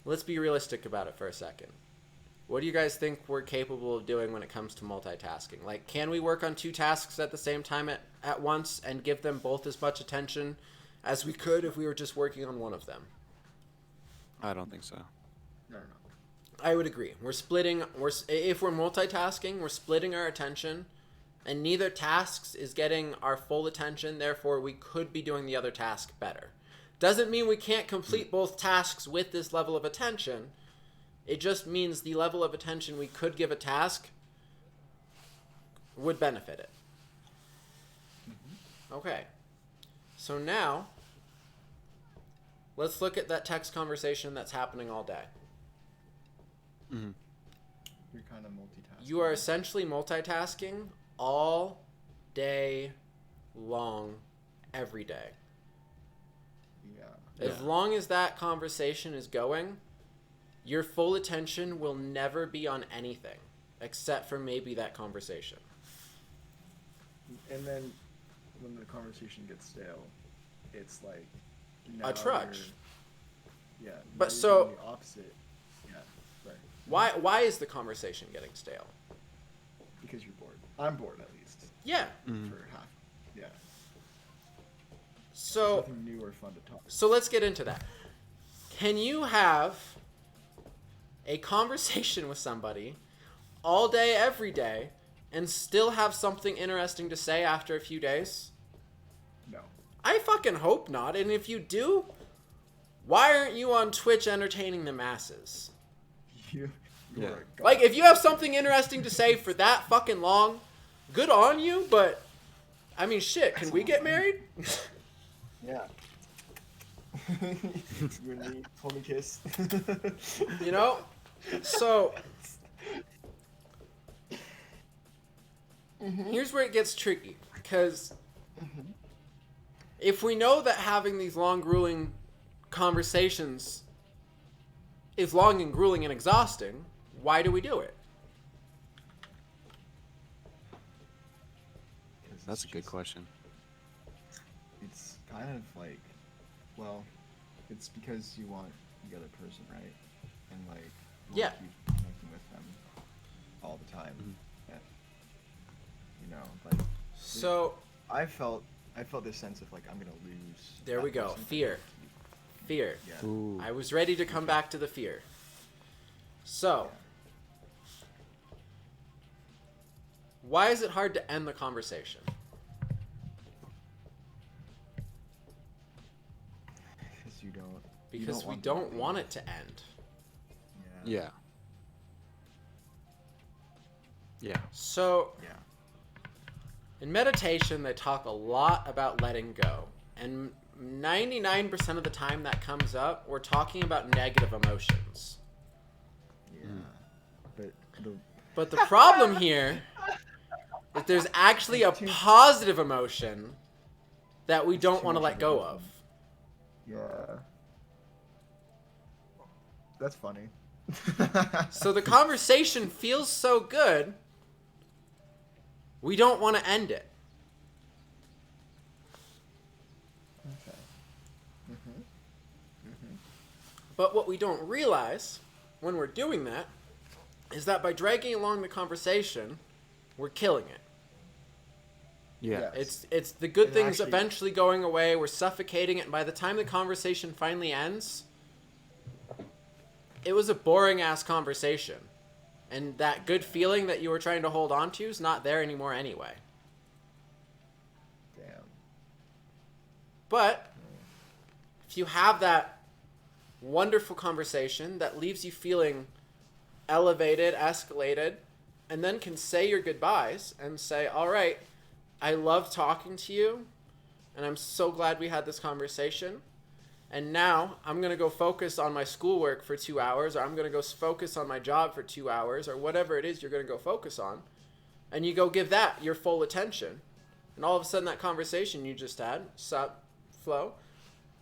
Let's be realistic about it for a second. What do you guys think we're capable of doing when it comes to multitasking? Like, can we work on 2 tasks at the same time at once and give them both as much attention as we could if we were just working on one of them? I don't think so. No. I would agree. If we're multitasking, we're splitting our attention, and neither tasks is getting our full attention. Therefore, we could be doing the other task better. Doesn't mean we can't complete both tasks with this level of attention. It just means the level of attention we could give a task would benefit it. Okay. So now, let's look at that text conversation that's happening all day. Mm-hmm. You're kind of multitasking. You are essentially multitasking all day long, every day. Yeah. As long as that conversation is going, your full attention will never be on anything except for maybe that conversation. And then when the conversation gets stale, it's like A trudge. Yeah. But now you're so- doing the opposite. Yeah. Right. Why is the conversation getting stale? Because you're bored. I'm bored at least. Yeah. Mhm. For half. Yeah. So Nothing new or fun to talk. So let's get into that. Can you have a conversation with somebody all day, every day, and still have something interesting to say after a few days? No. I fucking hope not. And if you do, why aren't you on Twitch entertaining the masses? You Yeah. are a god. Like, if you have something interesting to say for that fucking long, good on you, but, I mean, shit, can we get married? Yeah. You and me, homie kiss. You know? So here's where it gets tricky, because if we know that having these long, grueling conversations is long and grueling and exhausting, why do we do it? 'Cause That's a it's good just- question. It's kind of like, well, it's because you want the other person, right? And like, you Yeah. wanna keep connecting with them all the time. And, you know, like So I felt this sense of like I'm gonna lose. there that we go. person. Fear. Fear. Yeah. Ooh. I was ready to come back to the fear. So, why is it hard to end the conversation? Because you don't. Because we want them don't to want leave. it to end. Yeah. Yeah. So, Yeah. in meditation, they talk a lot about letting go. And 99% of the time that comes up, we're talking about negative emotions. Yeah. But the But the problem here is there's actually a positive emotion that we don't too want to much let go of of. yeah. That's funny. So the conversation feels so good, we don't want to end it. Okay. But what we don't realize when we're doing that is that by dragging along the conversation, we're killing it. Yeah. Yeah. It's the good And things actually- eventually going away, we're suffocating it, and by the time the conversation finally ends, it was a boring ass conversation. And that good feeling that you were trying to hold on to is not there anymore anyway. Damn. But if you have that wonderful conversation that leaves you feeling elevated, escalated, and then can say your goodbyes and say, all right, I love talking to you, and I'm so glad we had this conversation. And now I'm going to go focus on my schoolwork for 2 hours, or I'm going to go focus on my job for 2 hours, or whatever it is you're going to go focus on. And you go give that your full attention. And all of a sudden that conversation you just had, sup, flow,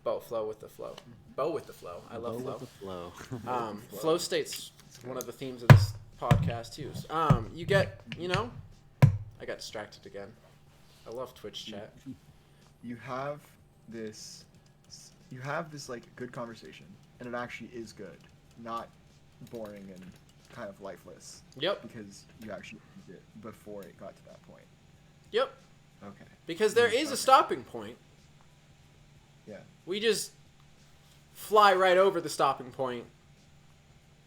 flow with the flow. Bow with the flow. I love flow. Flow. Flow state's one of the themes of this podcast too. You get, I got distracted again. I love Twitch chat. You have this like good conversation, and it actually is good, not boring and kind of lifeless. Yep. Because you actually did it before it got to that point. Yep. Okay. Because there is a Okay. stopping point. Yeah. We just fly right over the stopping point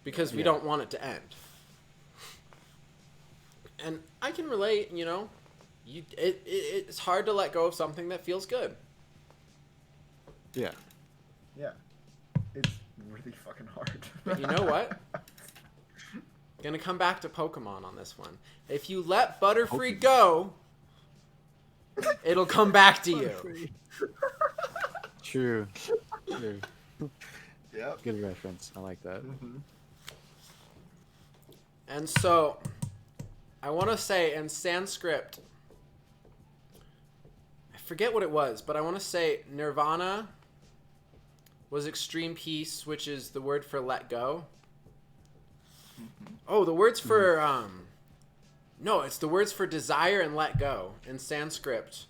because we Yeah. don't want it to end. And I can relate, it's hard to let go of something that feels good. Yeah. Yeah. It's really fucking hard. But you know what? Gonna come back to Pokemon on this one. If you let Butterfree go, it'll come back to you. True. True. Yep. Good reference. I like that. Mm-hmm. And so, I want to say in Sanskrit, I forget what it was, but I want to say nirvana was extreme peace, which is the word for let go. Oh, the words for, no, it's the words for desire and let go in Sanskrit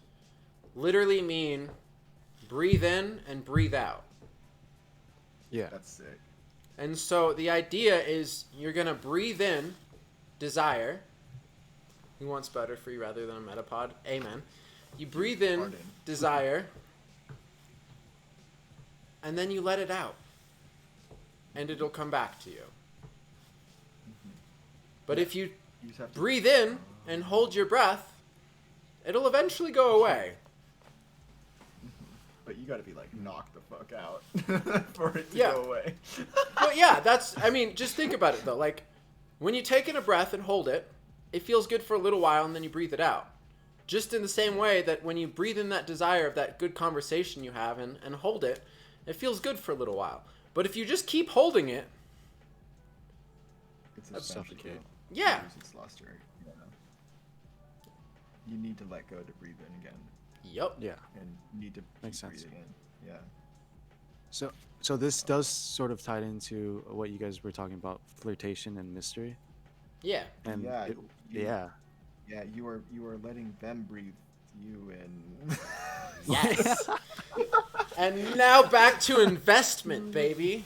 literally mean breathe in and breathe out. Yeah. That's sick. And so the idea is you're going to breathe in desire. Who wants Butterfree rather than a Metapod? Amen. You breathe in Pardon. desire, and then you let it out. And it'll come back to you. But if you You just have to breathe in and hold your breath, it'll eventually go away. But you gotta be like knocked the fuck out for it to Yeah. go away. But yeah, just think about it though. Like, when you take in a breath and hold it, it feels good for a little while and then you breathe it out. Just in the same way that when you breathe in that desire of that good conversation you have and hold it, it feels good for a little while. But if you just keep holding it, substantial. Suffocate. Yeah. Lose its luster. Yeah. You need to let go to breathe in again, Yep. Yeah. and you need to Makes keep sense. breathing in. Yeah. So this does sort of tie into what you guys were talking about, flirtation and mystery. Yeah. And Yeah, you- yeah. Yeah, you are letting them breathe you in. Yes. And now back to investment, baby.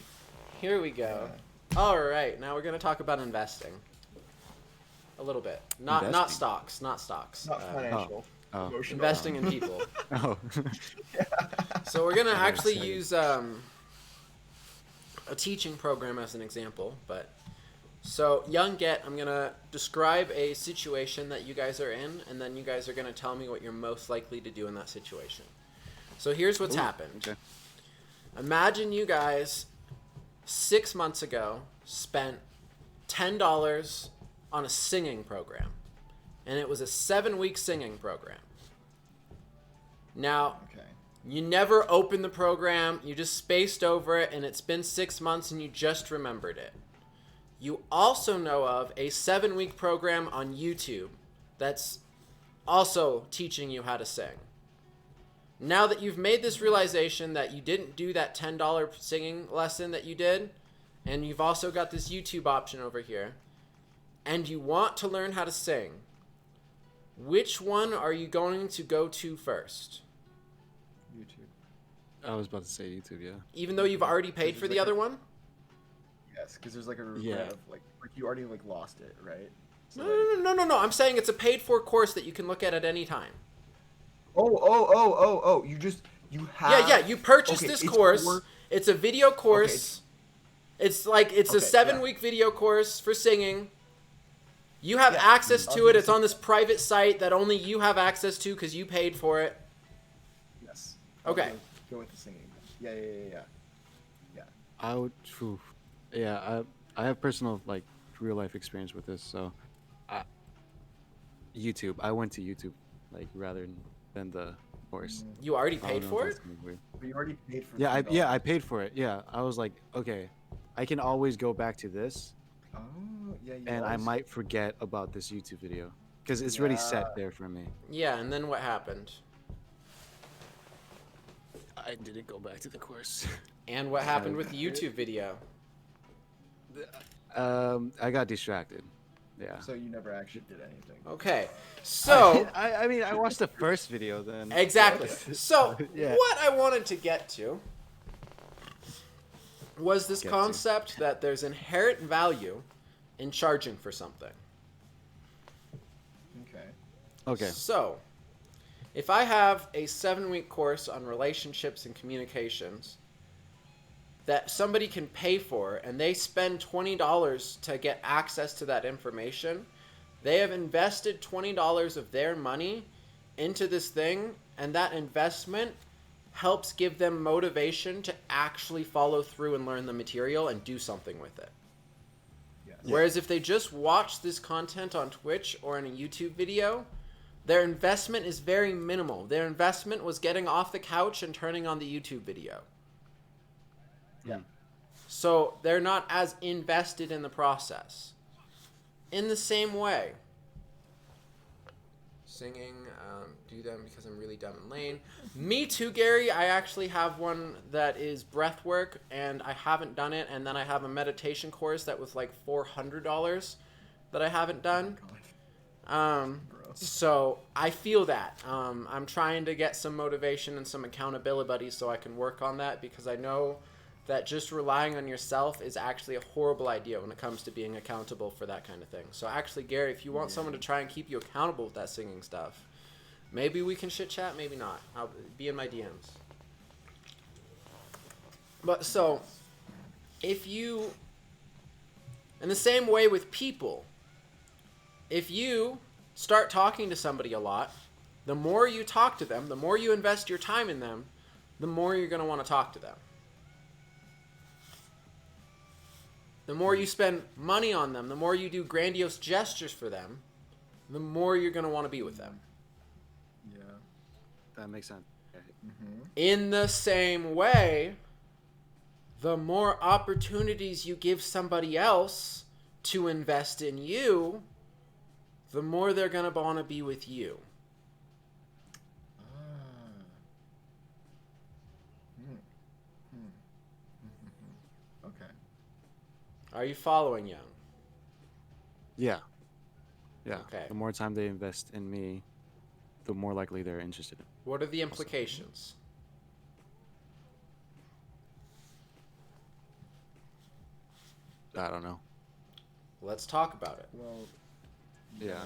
Here we go. All right, now we're gonna talk about investing. A little bit. Not Investing? stocks. Not stocks. Not financial. Oh. Emotional. Investing in people. Oh. So we're gonna I'm actually excited. use a teaching program as an example, but so young get, I'm gonna describe a situation that you guys are in, and then you guys are gonna tell me what you're most likely to do in that situation. So here's what's happened. Okay. Imagine you guys 6 months ago spent $10 on a singing program, and it was a 7-week singing program. Now, Okay. you never opened the program, you just spaced over it, and it's been 6 months and you just remembered it. You also know of a 7-week program on YouTube that's also teaching you how to sing. Now that you've made this realization that you didn't do that $10 singing lesson that you did, and you've also got this YouTube option over here, and you want to learn how to sing, which one are you going to go to first? YouTube. I was about to say YouTube, yeah. Even though you've already paid for the other one? Yes, because there's like a regret Yeah. of like you already like lost it, right? So, No. I'm saying it's a paid for course that you can look at any time. Oh! You have. Yeah. You purchase Okay, this it's course. for- It's a video course. It's a Okay, 7-week video course for singing. You have Yeah, access I'll to do it. the It's on this private site that only you have access to because you paid for it. Yes. Okay. Go with the singing. Yeah. I would. Phew. Yeah, I have personal like real life experience with this, so YouTube. I went to YouTube like rather than the course. You already I don't paid know if for that's it? gonna be weird. But you already paid for. Yeah, $10. I paid for it. Yeah, I was like, okay, I can always go back to this, Oh yeah. You and I always- might forget about this YouTube video because it's already Yeah. set there for me. Yeah, and then what happened? I didn't go back to the course. And what happened with the YouTube video? I got distracted. Yeah. So you never actually did anything. Okay, so I mean, I watched the first video then. exactly. So Yeah. what I wanted to get to was this Get to. concept that there's inherent value in charging for something. Okay. Okay. So, if I have a 7-week course on relationships and communications that somebody can pay for and they spend $20 to get access to that information, they have invested $20 of their money into this thing, and that investment helps give them motivation to actually follow through and learn the material and do something with it. Yes. Whereas if they just watch this content on Twitch or in a YouTube video, their investment is very minimal. Their investment was getting off the couch and turning on the YouTube video. Yeah. So they're not as invested in the process. In the same way, singing, do them because I'm really dumb and lame. Me too, Gary. I actually have one that is breath work, and I haven't done it. And then I have a meditation course that was like $400 that I haven't done. Bro. So I feel that. I'm trying to get some motivation and some accountability so I can work on that, because I know that just relying on yourself is actually a horrible idea when it comes to being accountable for that kind of thing. So actually, Gary, if you want someone to try and keep you accountable with that singing stuff, maybe we can chit chat, maybe not. I'll be in my DMs. But so, if you, in the same way with people, if you start talking to somebody a lot, the more you talk to them, the more you invest your time in them, the more you're going to want to talk to them. The more you spend money on them, the more you do grandiose gestures for them, the more you're going to want to be with them. Yeah. That makes sense. In the same way, the more opportunities you give somebody else to invest in you, the more they're going to want to be with you. Okay. Are you following, Young? Yeah. Yeah. Okay. The more time they invest in me, the more likely they're interested in. What are the implications? I don't know. Let's talk about it. Well, Yeah.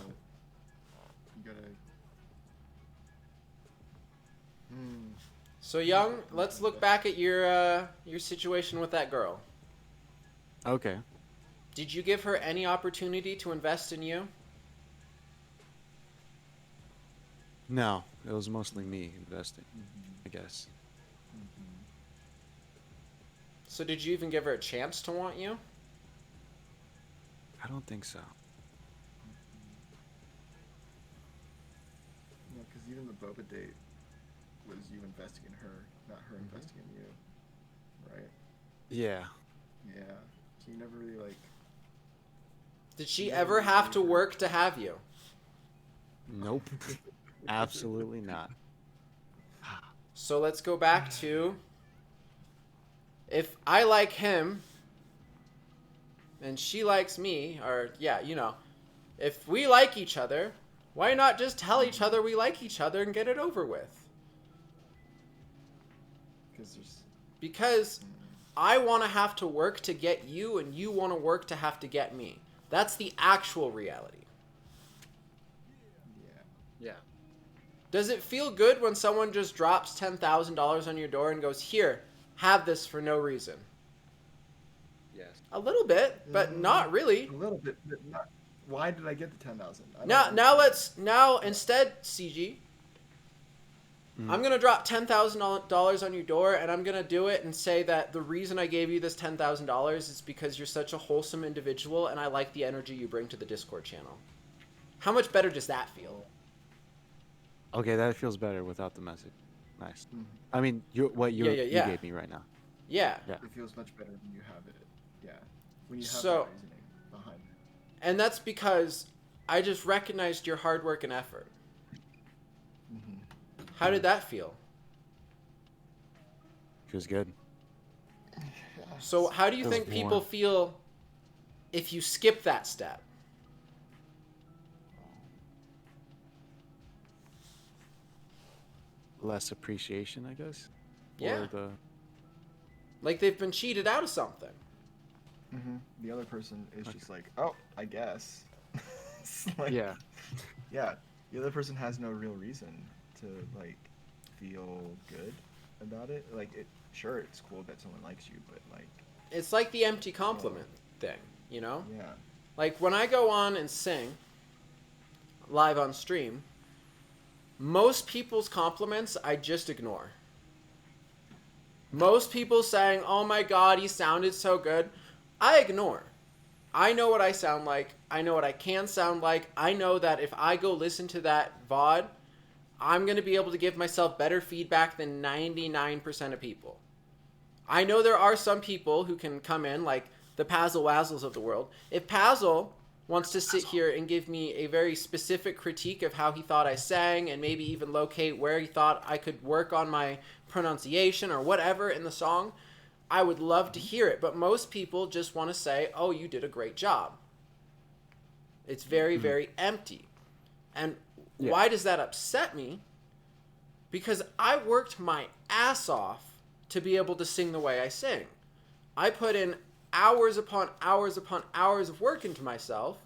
You gotta. So, Young, let's look back at your situation with that girl. Okay. Did you give her any opportunity to invest in you? No, it was mostly me investing, I guess. So did you even give her a chance to want you? I don't think so. Yeah, because even the boba date was you investing in her, not her investing in you, right? Yeah. Yeah. So you never really like. Did she Yeah, ever you have gave to her- work to have you? Nope. Absolutely not. So let's go back to, if I like him and she likes me, or yeah, you know, if we like each other, why not just tell each other we like each other and get it over with? Because I want to have to work to get you and you want to work to have to get me. That's the actual reality. Yeah. Does it feel good when someone just drops $10,000 on your door and goes, here, have this for no reason? Yes. A little bit, but not really. A little bit, but not. Why did I get the 10,000? Now instead, CG, I'm going to drop $10,000 on your door, and I'm going to do it and say that the reason I gave you this $10,000 is because you're such a wholesome individual, and I like the energy you bring to the Discord channel. How much better does that feel? Okay, that feels better without the message. Nice. Mhm. I mean, you Yeah. gave me right now. Yeah. Yeah. It feels much better when you have it. Yeah. When you have So- the reasoning behind it. And that's because I just recognized your hard work and effort. Mm-hmm. How did that feel? Feels good. So how do you Feels think people warm. feel if you skip that step? Less appreciation, I guess. Yeah. Or the Like they've been cheated out of something. Mm-hmm. The other person is just like, oh, I guess. It's like, yeah. Yeah. The other person has no real reason to like feel good about it. Like, sure, it's cool that someone likes you, but like, It's like the empty compliment thing, you know? yeah. Like when I go on and sing live on stream, most people's compliments I just ignore. Most people saying, "Oh my god, he sounded so good," I ignore. I know what I sound like. I know what I can sound like. I know that if I go listen to that VOD, I'm going to be able to give myself better feedback than 99% of people. I know there are some people who can come in, like the Pazzle Wazzles of the world. If Pazzle wants to sit here and give me a very specific critique of how he thought I sang and maybe even locate where he thought I could work on my pronunciation or whatever in the song, I would love to hear it. But most people just want to say, oh, you did a great job. It's very, very empty. And why does that upset me? Because I worked my ass off to be able to sing the way I sing. I put in hours upon hours upon hours of work into myself,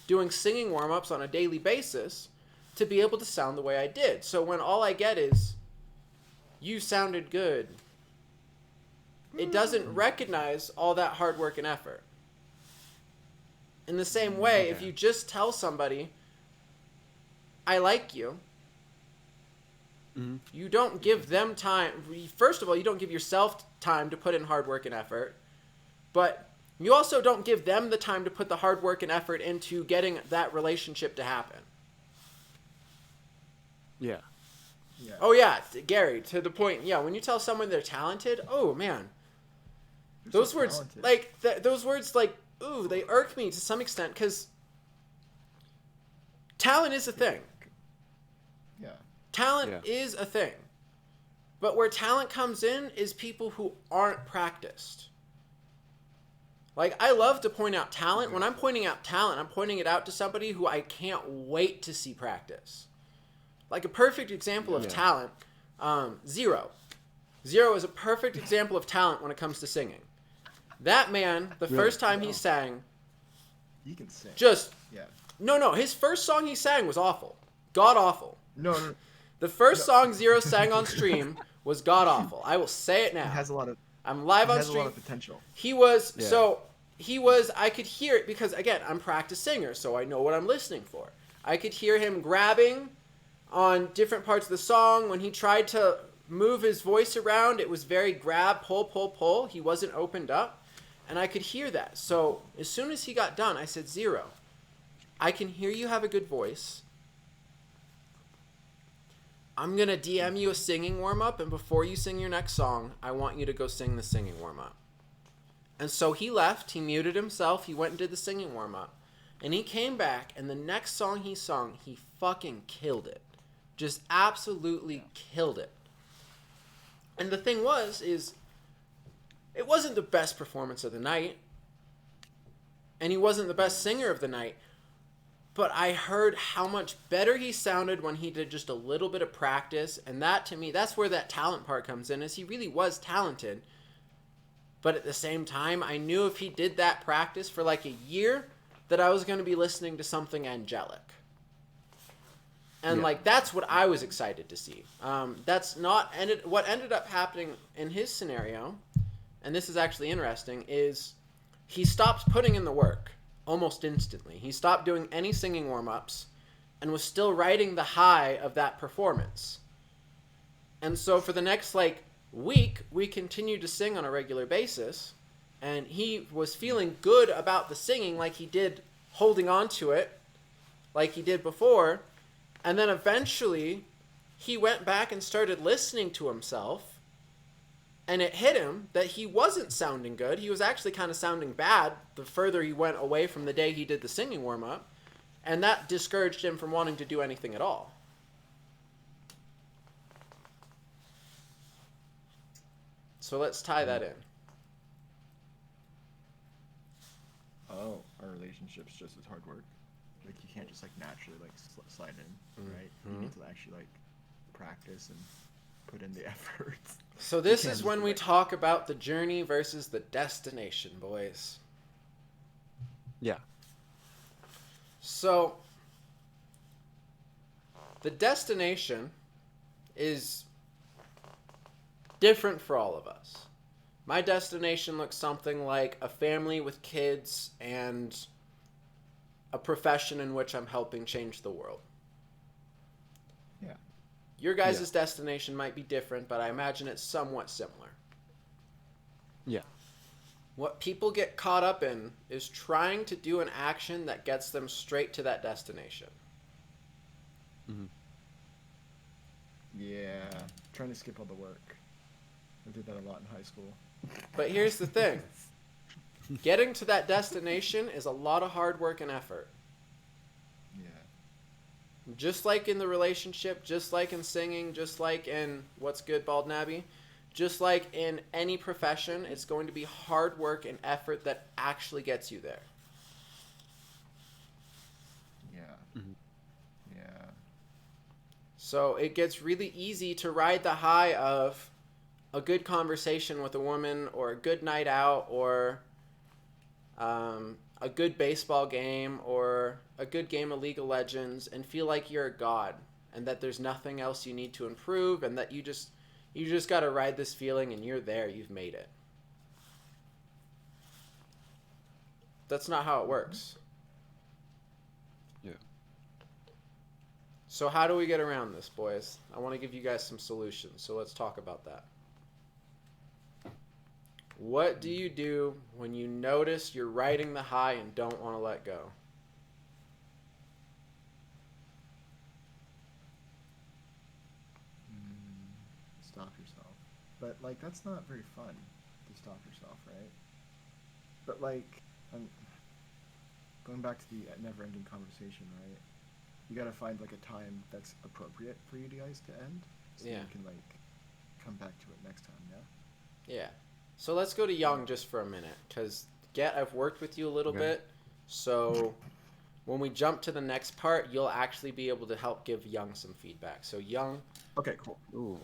doing singing warm-ups on a daily basis to be able to sound the way I did. So when all I get is, you sounded good, it doesn't recognize all that hard work and effort. In the same way, if you just tell somebody, I like you, you don't give them time. First of all, you don't give yourself time to put in hard work and effort. But you also don't give them the time to put the hard work and effort into getting that relationship to happen. Yeah. Yeah. Oh, yeah, Gary, to the point, yeah, when you tell someone they're talented, oh, man. You're Those so words, talented. like, those words, like, ooh, they irk me to some extent because talent is a thing. Yeah. Talent Yeah. is a thing. But where talent comes in is people who aren't practiced. Like, I love to point out talent. When I'm pointing out talent, I'm pointing it out to somebody who I can't wait to see practice. Like, a perfect example of Yeah. talent, Zero. Zero is a perfect example of talent when it comes to singing. That man, the Really? first time he No. sang, He can sing. just, Yeah. no, his first song he sang was awful. God awful. No. The first No. song Zero sang on stream was god awful. I will say it now. He has a lot of. I'm live He on has a lot stream. of potential. He was Yeah. I could hear it because again, I'm practice singer, so I know what I'm listening for. I could hear him grabbing on different parts of the song. When he tried to move his voice around, it was very grab, pull, pull, pull. He wasn't opened up. And I could hear that. So as soon as he got done, I said, Zero, I can hear you have a good voice. I'm going to DM you a singing warm-up, and before you sing your next song, I want you to go sing the singing warm-up. And so he left, he muted himself, he went and did the singing warm-up. And he came back, and the next song he sung, he fucking killed it. Just absolutely killed it. And the thing is it wasn't the best performance of the night. And he wasn't the best singer of the night. But I heard how much better he sounded when he did just a little bit of practice. And that, to me, that's where that talent part comes in, is he really was talented. But at the same time, I knew if he did that practice for like a year, that I was going to be listening to something angelic. And like, that's what I was excited to see. That's not what ended up happening in his scenario, and this is actually interesting, is he stopped putting in the work almost instantly. He stopped doing any singing warm-ups and was still riding the high of that performance. And so for the next like week, we continued to sing on a regular basis, and he was feeling good about the singing like he did holding on to it like he did before. And then eventually he went back and started listening to himself, and it hit him that he wasn't sounding good. He was actually kind of sounding bad the further he went away from the day he did the singing warm-up, and that discouraged him from wanting to do anything at all. So let's tie that in. Oh, our relationship's just as hard work. Like, you can't just like naturally like slide in, right? You need to actually like practice and put in the effort. So this can't is just when be we like- talk about the journey versus the destination, boys. Yeah. So the destination is different for all of us. My destination looks something like a family with kids and a profession in which I'm helping change the world. Yeah. Your guys' destination might be different, but I imagine it's somewhat similar. Yeah. What people get caught up in is trying to do an action that gets them straight to that destination. Mm-hmm. Yeah. Trying to skip all the work. I did that a lot in high school. But here's the thing. Getting to that destination is a lot of hard work and effort. Yeah. Just like in the relationship, just like in singing, just like in What's Good, Bald Nabby, just like in any profession, it's going to be hard work and effort that actually gets you there. Yeah. Mhm. Yeah. So it gets really easy to ride the high of a good conversation with a woman, or a good night out, or a good baseball game, or a good game of League of Legends, and feel like you're a god, and that there's nothing else you need to improve, and that you just got to ride this feeling, and you're there, you've made it. That's not how it works. Yeah. So how do we get around this, boys? I want to give you guys some solutions, so let's talk about that. What do you do when you notice you're riding the high and don't want to let go? Stop yourself. But like, that's not very fun to stop yourself, right? But like, going back to the never-ending conversation, right? You gotta find like a time that's appropriate for you guys to end, so Yeah. you can like come back to it next time. Yeah. Yeah. So let's go to Young just for a minute, because I've worked with you a little Okay. bit, so when we jump to the next part, you'll actually be able to help give Young some feedback. So Young, Okay. Cool. Ooh.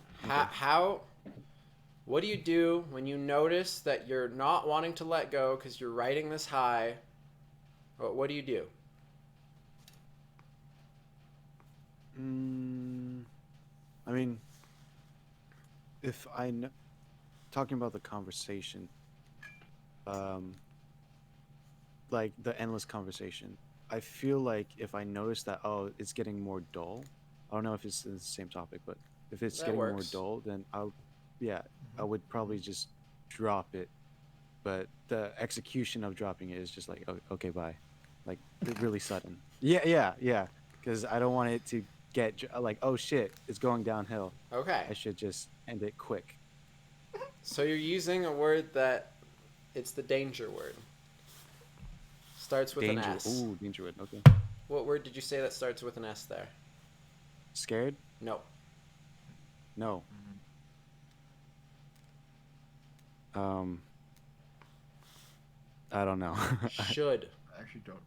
what do you do when you notice that you're not wanting to let go because you're riding this high? What do you do? I mean, if I know, talking about the conversation, like the endless conversation, I feel like if I notice that, oh, it's getting more dull. I don't know if it's the same topic, but if it's That getting more works. dull, then I would probably just drop it. But the execution of dropping it is just like, oh, okay, bye, like really sudden. Yeah. Because I don't want it to get like, oh shit, it's going downhill. Okay. I should just end it quick. So you're using a word that it's the danger word. Starts with Danger. an S. Ooh, danger word. Okay. What word did you say that starts with an S there? Scared? No. No. I don't know. Should. I actually don't.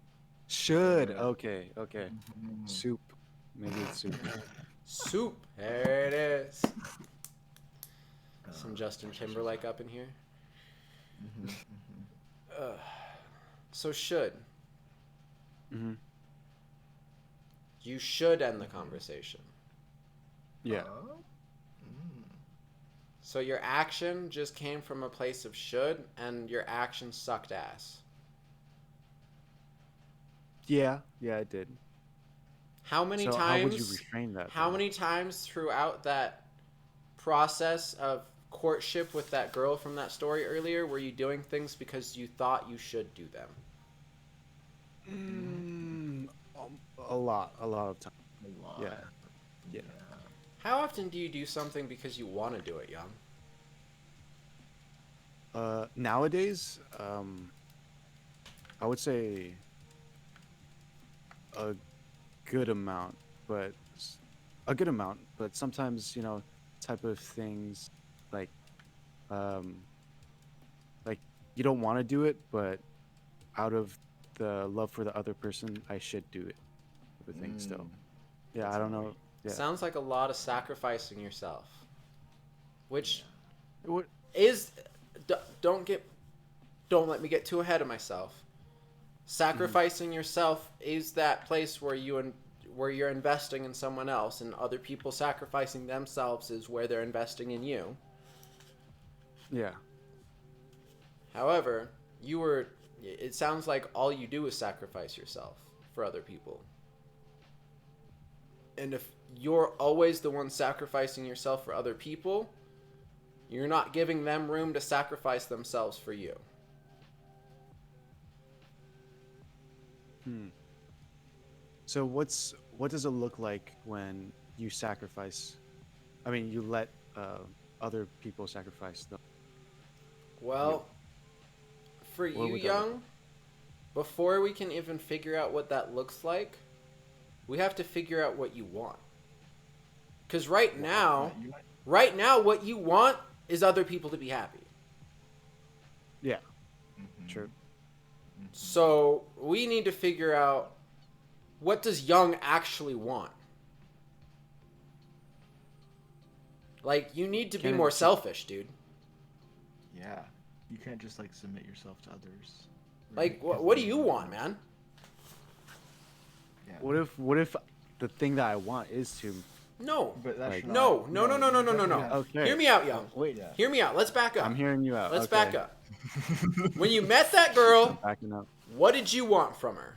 Should. Yeah. Okay. Mhm. Soup. Maybe it's soup. Soup. There it is. Some Justin That's actually Timberlake fine. up in here. Mhm, mhm. So should. Mm-hmm. You should end the conversation. Yeah. Mm. So your action just came from a place of should, and your action sucked ass. Yeah. Yeah, it did. How many So how would you times? reframe that? How Though? many times throughout that process of courtship with that girl from that story earlier were you doing things because you thought you should do them? A lot of time. A lot. Yeah. Yeah. How often do you do something because you want to do it, Young? Nowadays, I would say a good amount, but sometimes, type of things like, um, like you don't want to do it, but out of the love for the other person, I should do it. Type of thing still. Mm. Yeah, That's I don't annoying. know. Yeah. Sounds like a lot of sacrificing yourself. Which What? is don't let me get too ahead of myself. Sacrificing yourself is that place where you're investing in someone else, and other people sacrificing themselves is where they're investing in you. Yeah. However, it sounds like all you do is sacrifice yourself for other people. And if you're always the one sacrificing yourself for other people, you're not giving them room to sacrifice themselves for you. So what does it look like when you sacrifice? I mean, you let other people sacrifice them. Well, for What you, would that look Young, before we can even figure out what that looks like, we have to figure out what you want. Because right now, what you want is other people to be happy. Yeah. Mhm. True. So we need to figure out, what does Young actually want? Like, you need to be Can more it- selfish, dude. Yeah. You can't just like submit yourself to others. Like, right? 'Cause what do then you you want, don't- man? Yeah. What if the thing that I want is to No. But that's Like- not, No. you definitely No. have- Okay. Hear me out, Young. Wait. Yeah. Hear me out. Let's back up. I'm hearing you out. Let's Okay. back up. When you met that girl, Backing up what did you want from her?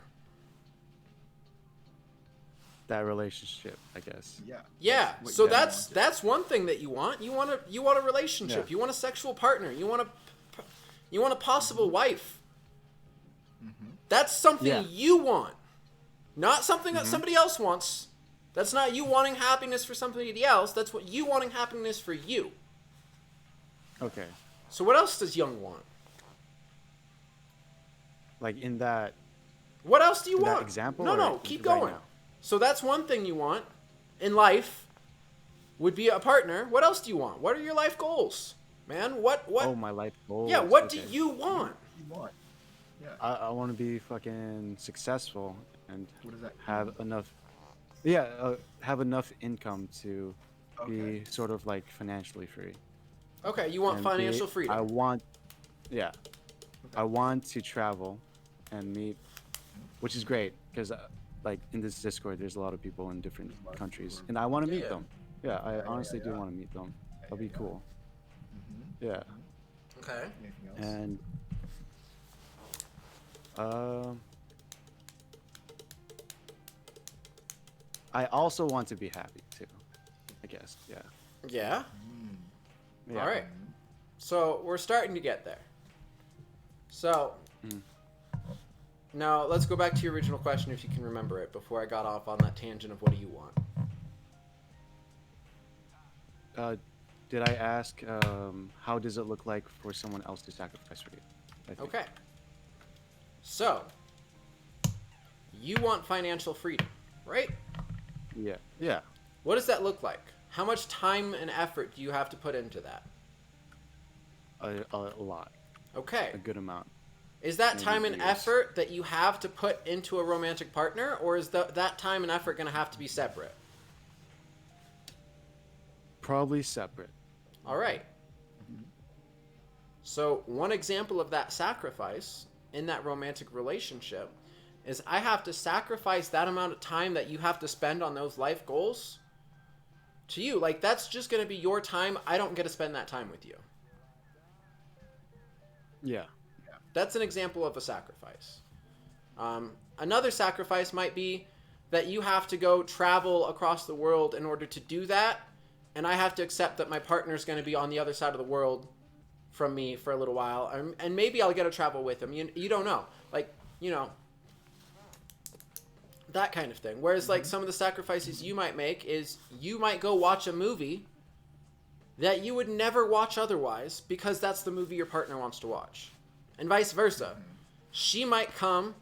that relationship, I guess. Yeah. Yeah. what So you wanted. that's one thing that you want. You want a relationship. Yeah. You want a sexual partner. You want a possible wife. Mhm. That's something Yeah. you want. Not something that somebody else wants. That's not you wanting happiness for somebody else. That's what you wanting happiness for you. Okay. So what else does Young want? Like in that What else do you In that want? example, No, or no, keep right going. now? So that's one thing you want in life would be a partner. What else do you want? What are your life goals? Man, what Oh, my life Yeah, goals. what do Okay. you What want? do you want? Yeah. I want to be fucking successful and What does that have mean? enough. Yeah, have enough income to Okay. be sort of like financially free Okay, you want and be. financial freedom. I want, yeah, Okay. I want to travel and meet, which is great because like in this Discord, there's a lot of people in different There's a lot of countries, people. and I want to Yeah, meet yeah. them. Yeah, I Yeah, honestly do yeah. want to meet them. Yeah, That'll be yeah. cool. Mm-hmm. Yeah, Okay. Anything else? and um, I also want to be happy too. I guess. Yeah. Yeah. Mm. Yeah. All right. So we're starting to get there. So Mm. now let's go back to your original question if you can remember it before I got off on that tangent of what do you want. Did I ask how does it look like for someone else to sacrifice for you? I think. Okay. So you want financial freedom, right? Yeah. Yeah. What does that look like? How much time and effort do you have to put into that? A lot. Okay. A good amount. Is that Maybe time and years. effort that you have to put into a romantic partner, or is that time and effort going to have to be separate? Probably separate. All right. So one example of that sacrifice in that romantic relationship is I have to sacrifice that amount of time that you have to spend on those life goals to you. Like, that's just going to be your time. I don't get to spend that time with you. Yeah. That's an example of a sacrifice. Another sacrifice might be that you have to go travel across the world in order to do that, and I have to accept that my partner's going to be on the other side of the world from me for a little while, and maybe I'll get to travel with him. You don't know. Like, that kind of thing. Whereas, like, some of the sacrifices you might make is you might go watch a movie that you would never watch otherwise because that's the movie your partner wants to watch. And vice versa. She might come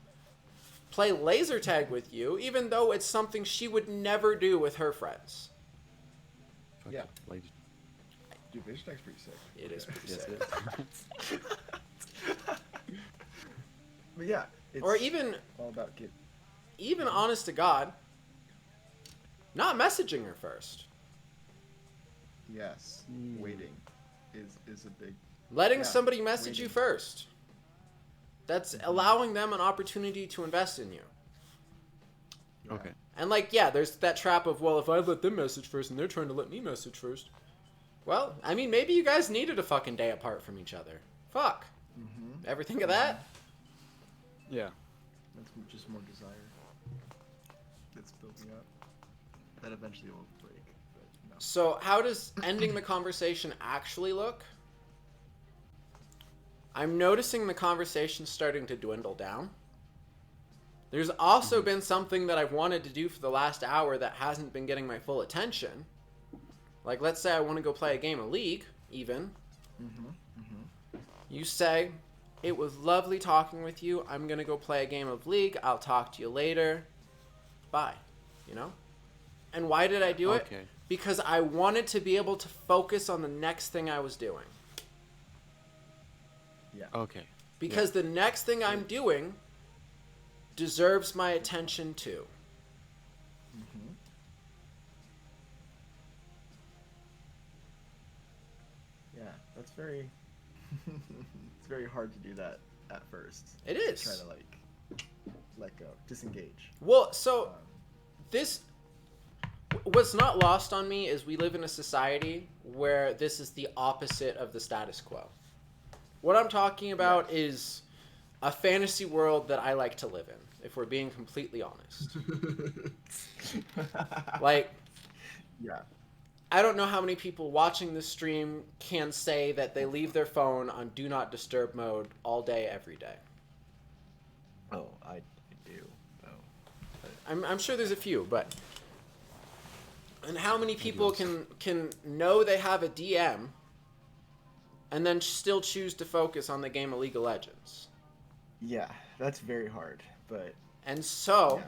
play laser tag with you, even though it's something she would never do with her friends. Fuck Yeah. it, like, Dude, laser tag's pretty sick. It is pretty yes, sick. it is. But yeah, it's Or even all about get. honest to God, not messaging her first. Yes, waiting is a big. Letting Yeah, somebody message you waiting. first. That's allowing them an opportunity to invest in you. Yeah. Okay. And, like, yeah, there's that trap of, well, if I let them message first and they're trying to let me message first. Well, I mean, maybe you guys needed a fucking day apart from each other. Fuck. Mm-hmm. Ever think of that? Yeah. That's just more desire. That's building up. That eventually will break. But no. So, how does ending the conversation actually look? I'm noticing the conversation starting to dwindle down. There's also been something that I've wanted to do for the last hour that hasn't been getting my full attention. Like, let's say I want to go play a game of League, even. Mm-hmm. Mm-hmm. You say, it was lovely talking with you. I'm going to go play a game of League. I'll talk to you later. Bye. You know? And why did I do it? Okay. Because I wanted to be able to focus on the next thing I was doing. Yeah. Okay. Because the next thing I'm doing deserves my attention too. Mm-hmm. Yeah, that's very. It's very hard to do that at first. It is. Try to let go, disengage. Well, so Um, this what's not lost on me is we live in a society where this is the opposite of the status quo. What I'm talking about is a fantasy world that I like to live in, if we're being completely honest. Like, yeah. I don't know how many people watching this stream can say that they leave their phone on do not disturb mode all day, every day. Oh, I do. Oh. I'm sure there's a few, but... And how many people can know they have a DM and then still choose to focus on the game of League of Legends? Yeah, that's very hard, but And so, Yeah.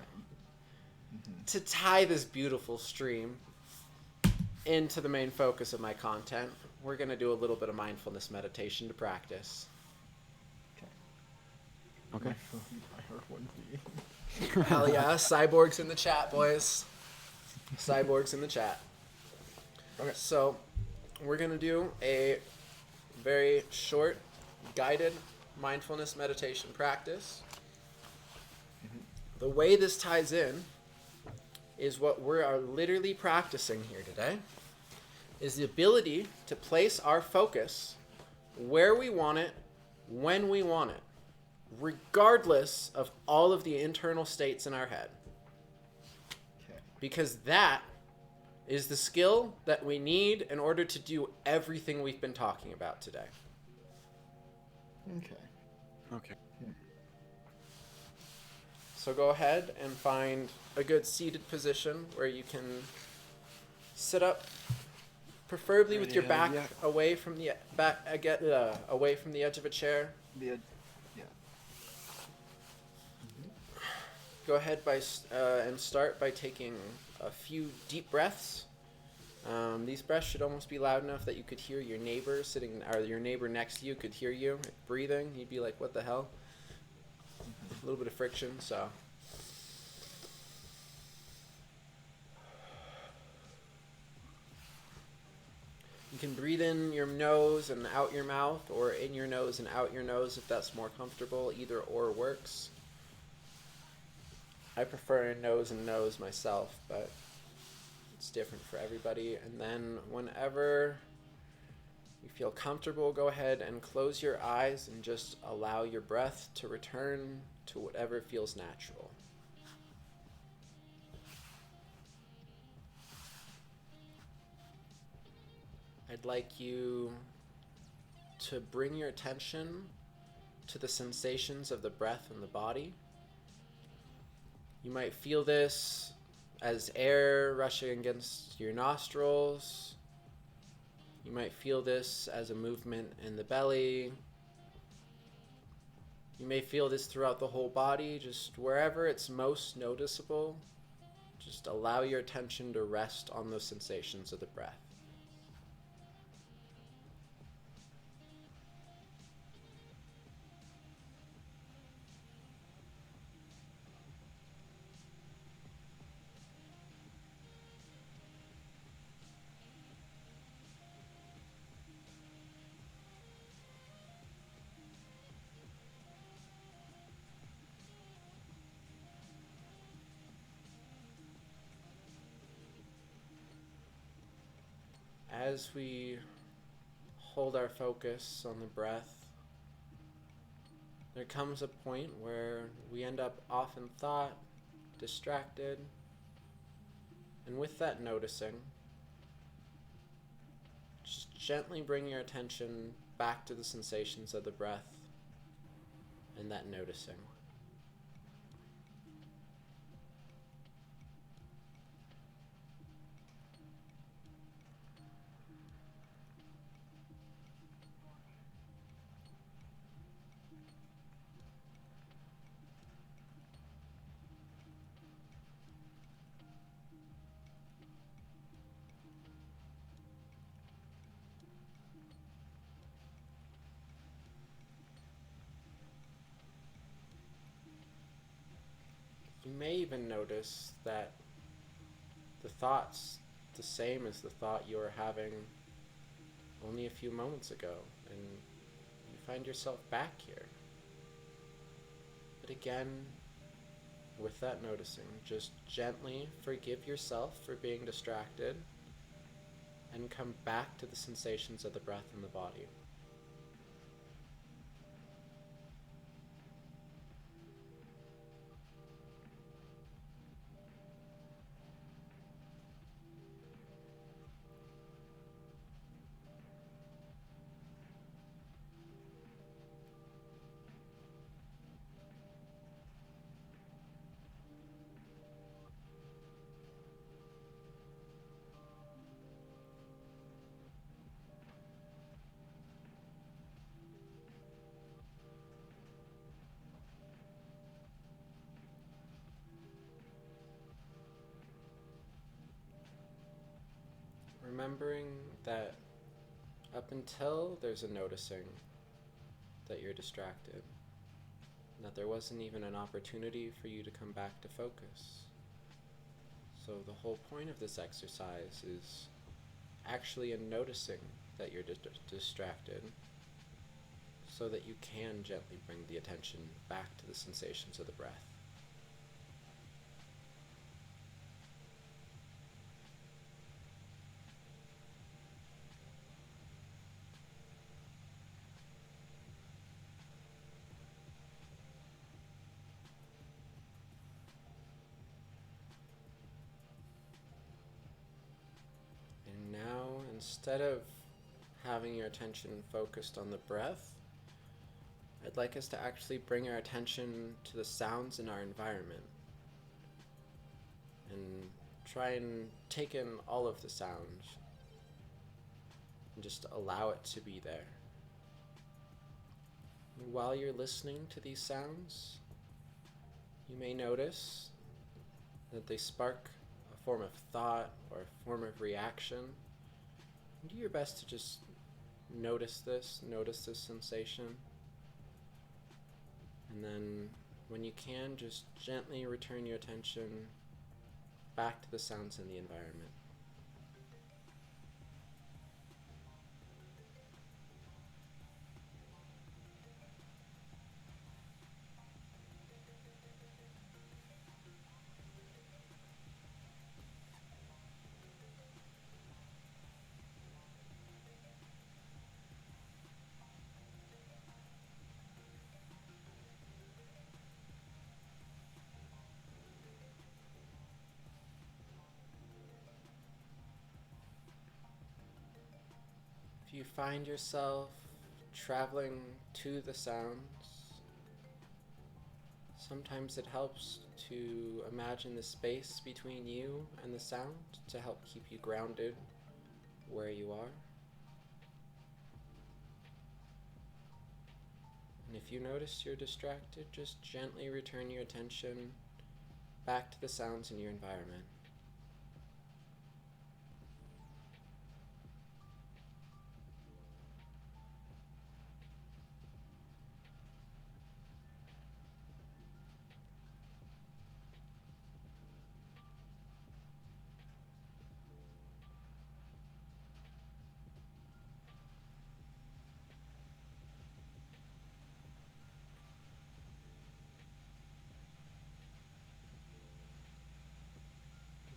Hmm. to tie this beautiful stream into the main focus of my content, we're going to do a little bit of mindfulness meditation to practice. Okay. Okay. My phone, my heart one Hell yeah, cyborgs in the chat, boys. Cyborgs in the chat. Okay. So, we're going to do a very short, guided mindfulness meditation practice. The way this ties in is what we are literally practicing here today, is the ability to place our focus where we want it, when we want it, regardless of all of the internal states in our head. Okay. Because that is the skill that we need in order to do everything we've been talking about today. Okay. Okay. So go ahead and find a good seated position where you can sit up, preferably with your back away from the away from the edge of a chair. Yeah. Go ahead and start by taking a few deep breaths. These breaths should almost be loud enough that you could hear your neighbor your neighbor next to you could hear you breathing. You'd be like, "What the hell?" A little bit of friction, so. You can breathe in your nose and out your mouth, or in your nose and out your nose if that's more comfortable. Either or works. I prefer nose and nose myself, but it's different for everybody. And then whenever you feel comfortable, go ahead and close your eyes and just allow your breath to return to whatever feels natural. I'd like you to bring your attention to the sensations of the breath in the body. You might feel this as air rushing against your nostrils. You might feel this as a movement in the belly. You may feel this throughout the whole body, just wherever it's most noticeable. Just allow your attention to rest on those sensations of the breath. As we hold our focus on the breath, there comes a point where we end up off in thought, distracted, and with that noticing, just gently bring your attention back to the sensations of the breath and that noticing. You may even notice that the thought's the same as the thought you were having only a few moments ago, and you find yourself back here. But again, with that noticing, just gently forgive yourself for being distracted and come back to the sensations of the breath in the body. remembering that up until there's a noticing that you're distracted, that there wasn't even an opportunity for you to come back to focus. So the whole point of this exercise is actually in noticing that you're distracted, so that you can gently bring the attention back to the sensations of the breath. And now, instead of having your attention focused on the breath, I'd like us to actually bring our attention to the sounds in our environment and try and take in all of the sounds and just allow it to be there. And while you're listening to these sounds, you may notice that they spark a form of thought or a form of reaction. And do your best to just notice this sensation. And then when you can, just gently return your attention back to the sounds in the environment. If you find yourself traveling to the sounds, sometimes it helps to imagine the space between you and the sound to help keep you grounded where you are. And if you notice you're distracted, just gently return your attention back to the sounds in your environment.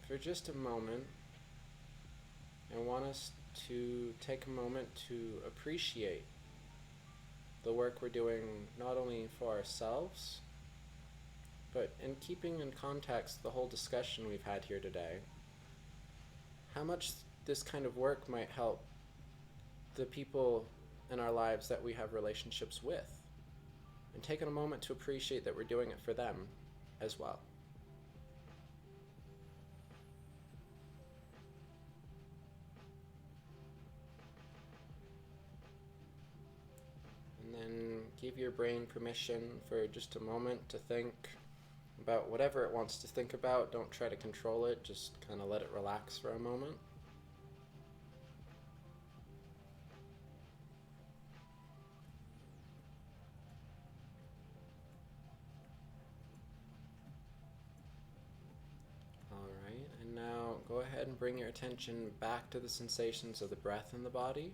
For just a moment, I want us to take a moment to appreciate the work we're doing not only for ourselves, but in keeping in context the whole discussion we've had here today, how much this kind of work might help the people in our lives that we have relationships with, and taking a moment to appreciate that we're doing it for them as well. And then give your brain permission for just a moment to think about whatever it wants to think about. Don't try to control it, just kind of let it relax for a moment. Alright, and now go ahead and bring your attention back to the sensations of the breath in the body.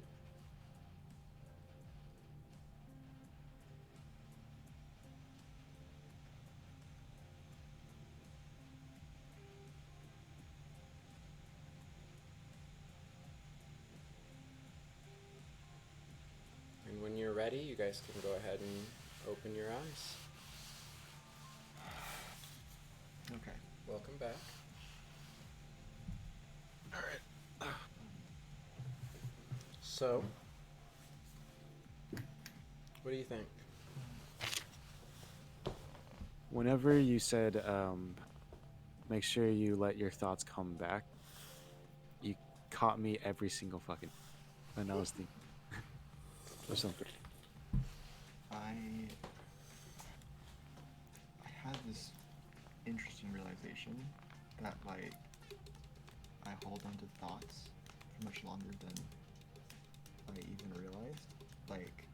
And when you're ready, you guys can go ahead and open your eyes. Okay. Welcome back. Alright. So, what do you think? Whenever you said, make sure you let your thoughts come back, you caught me every single fucking. And I was thinking, or something. I had this interesting realization that like I hold on to thoughts much longer than I even realized. Like,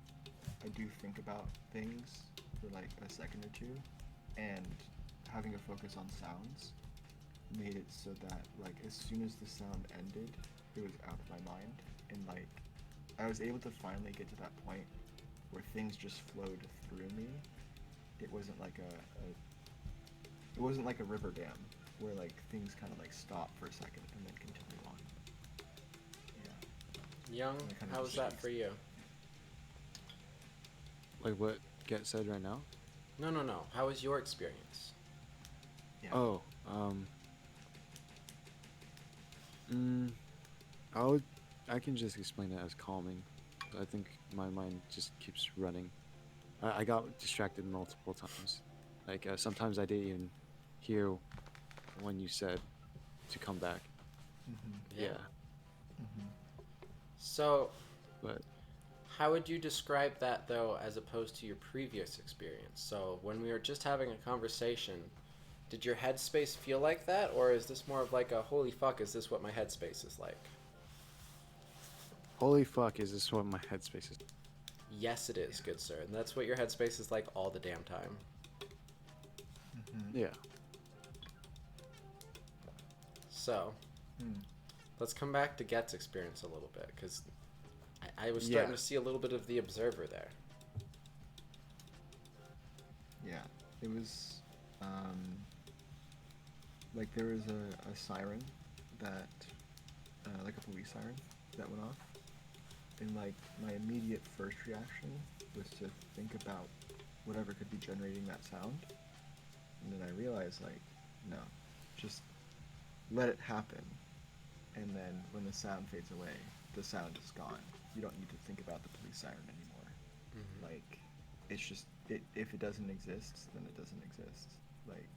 I do think about things for like a second or two, and having a focus on sounds made it so that like as soon as the sound ended, it was out of my mind, and like I was able to finally get to that point where things just flowed through me. It wasn't like it wasn't like a river dam where like things kind of like stop for a second and then continue on. Yeah. Young, And it kind of how was just that shakes. for you? Like what gets said right now? No. How was your experience? Yeah. Oh, mm, I would, I can just explain it as calming. I think my mind just keeps running. I got distracted multiple times. Like sometimes I didn't even hear when you said to come back. Mhm. Yeah. Yeah, Mhm. So, but how would you describe that though, as opposed to your previous experience? So, when we were just having a conversation, did your headspace feel like that, or is this more of like a holy fuck, is this what my headspace is like? holy fuck, is this what my headspace is? Yes, it is, good sir. And that's what your headspace is like all the damn time. Mhm. Yeah. So, Hmm. let's come back to Get's experience a little bit, because I was Yeah. starting to see a little bit of the observer there. Yeah. It was like there was a siren that like a police siren that went off, and like my immediate first reaction was to think about whatever could be generating that sound, and then I realized like no, just let it happen, and then when the sound fades away, the sound is gone. You don't need to think about the police siren anymore. Mm-hmm. Like, it's just if it doesn't exist, then it doesn't exist. Like,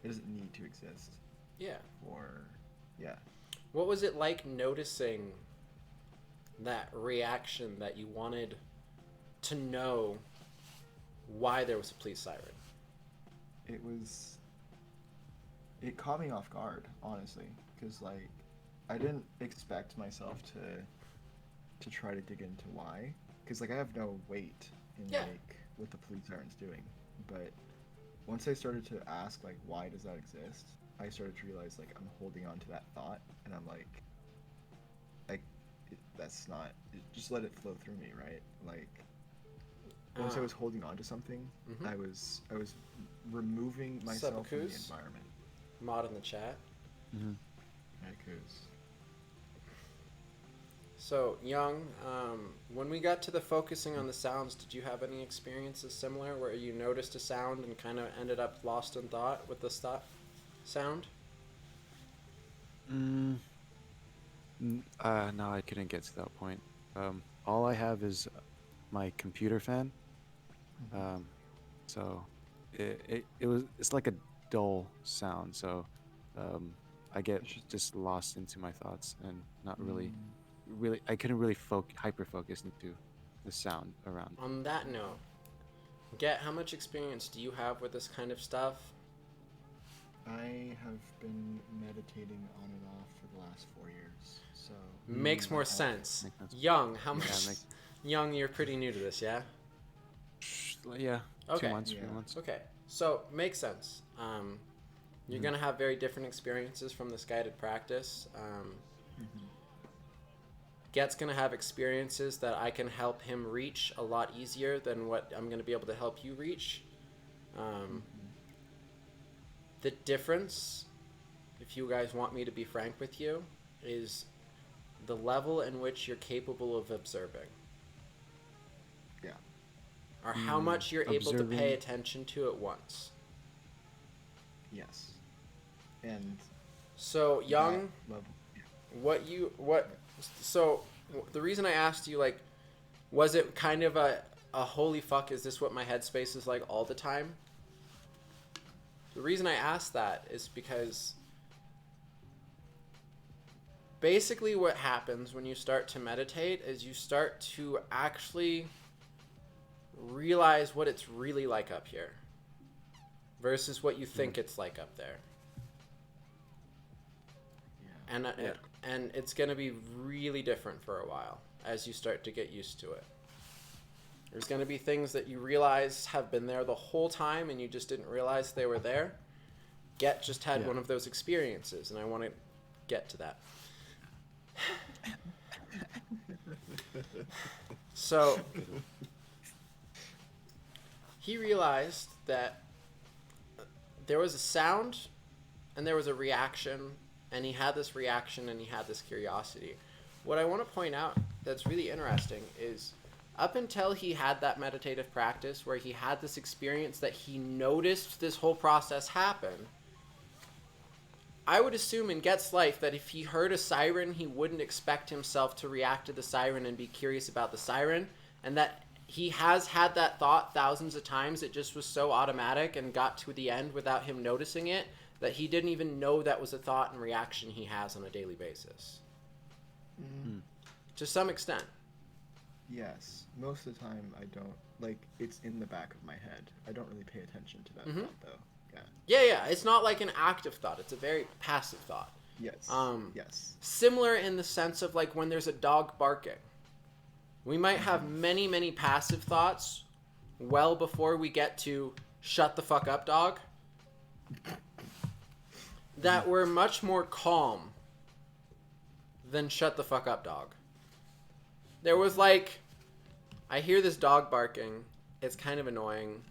it doesn't need to exist. Yeah. Or yeah. What was it like noticing that reaction that you wanted to know why there was a police siren? It caught me off guard, honestly, because like I didn't expect myself to try to dig into why, because like I have no weight in Yeah. like what the police siren's doing, but once I started to ask like why does that exist, I started to realize like I'm holding on to that thought, and I'm like that's not just let it flow through me, right? Like once I was holding on to something, Mhm. I was removing myself from the Seppukus? environment. Mod in the chat. Mm-hmm. Because So, Young, when we got to the focusing on the sounds, did you have any experiences similar where you noticed a sound and kind of ended up lost in thought with the sound? Mm, no, I couldn't get to that point. All I have is my computer fan. Um, so it's like a dull sound. So, I get it's just just lost into my thoughts and not really, mm, I couldn't really hyper focus into the sound around. On that note, Get, how much experience do you have with this kind of stuff? I have been meditating on and off for the last 4 years. So Makes I more have sense. Makes sense. Young, how Yeah, much? Young, you're pretty new to this, yeah? Yeah, Okay. 2 months, Yeah. 3 months. Okay, so makes sense. You're Mhm. gonna have very different experiences from this guided practice. Mhm. Get's gonna have experiences that I can help him reach a lot easier than what I'm gonna be able to help you reach. Um, the difference, if you guys want me to be frank with you, is the level in which you're capable of observing, Yeah. or how much you're able to pay Observing. attention to at once. Yes. And So, that Young, level. so the reason I asked you, like, was it kind of a holy fuck, is this what my headspace is like all the time? The reason I asked that is because basically what happens when you start to meditate is you start to actually realize what it's really like up here versus what you think it's like up there. Yeah. and Yeah. and it's going to be really different for a while as you start to get used to it. There's going to be things that you realize have been there the whole time and you just didn't realize they were there. Get just had Yeah. one of those experiences, and I want to get to that. So he realized that there was a sound and there was a reaction, and he had this reaction and he had this curiosity. What I want to point out that's really interesting is up until he had that meditative practice where he had this experience that he noticed this whole process happen, I would assume in Get's life that if he heard a siren, he wouldn't expect himself to react to the siren and be curious about the siren, and that he has had that thought thousands of times. It just was so automatic and got to the end without him noticing it that he didn't even know that was a thought and reaction he has on a daily basis. To some extent. Yes. Most of the time, I don't like. It's in the back of my head. I don't really pay attention to that thought, though. Yeah. It's not like an active thought. It's a very passive thought. Yes. Yes. Similar in the sense of like when there's a dog barking. We might have many, many passive thoughts well before we get to shut the fuck up, dog. That were much more calm than shut the fuck up, dog. There was like, I hear this dog barking. It's kind of annoying.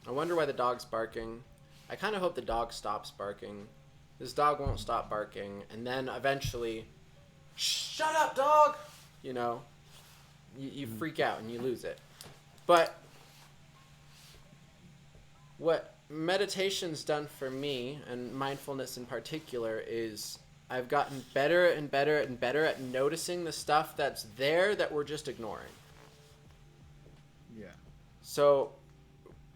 I wonder why the dog's barking. I kind of hope the dog stops barking. This dog won't stop barking. And then eventually, shut up, dog! You know, you freak out and you lose it. But what meditation's done for me, and mindfulness in particular, is I've gotten better and better and better at noticing the stuff that's there that we're just ignoring. Yeah. So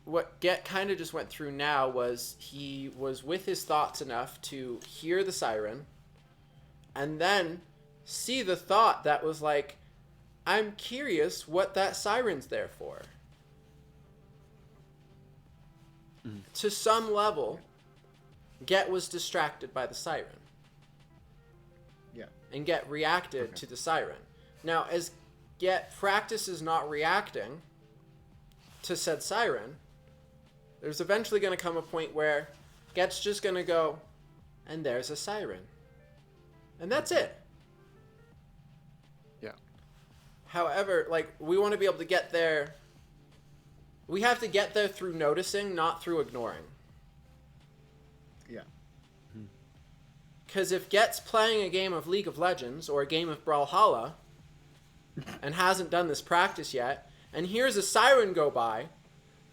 what Get kind of just went through now was he was with his thoughts enough to hear the siren and then see the thought that was like, I'm curious what that siren's there for. To some level, Get was distracted by the siren. Yeah. And Get reacted to the siren. Now, as Get practices not reacting to said siren, there's eventually going to come a point where Get's just going to go, and there's a siren. And that's it. Yeah. However, like, we want to be able to get there. We have to get there through noticing, not through ignoring. Yeah. Because if Get's playing a game of League of Legends or a game of Brawlhalla and hasn't done this practice yet, and hears a siren go by,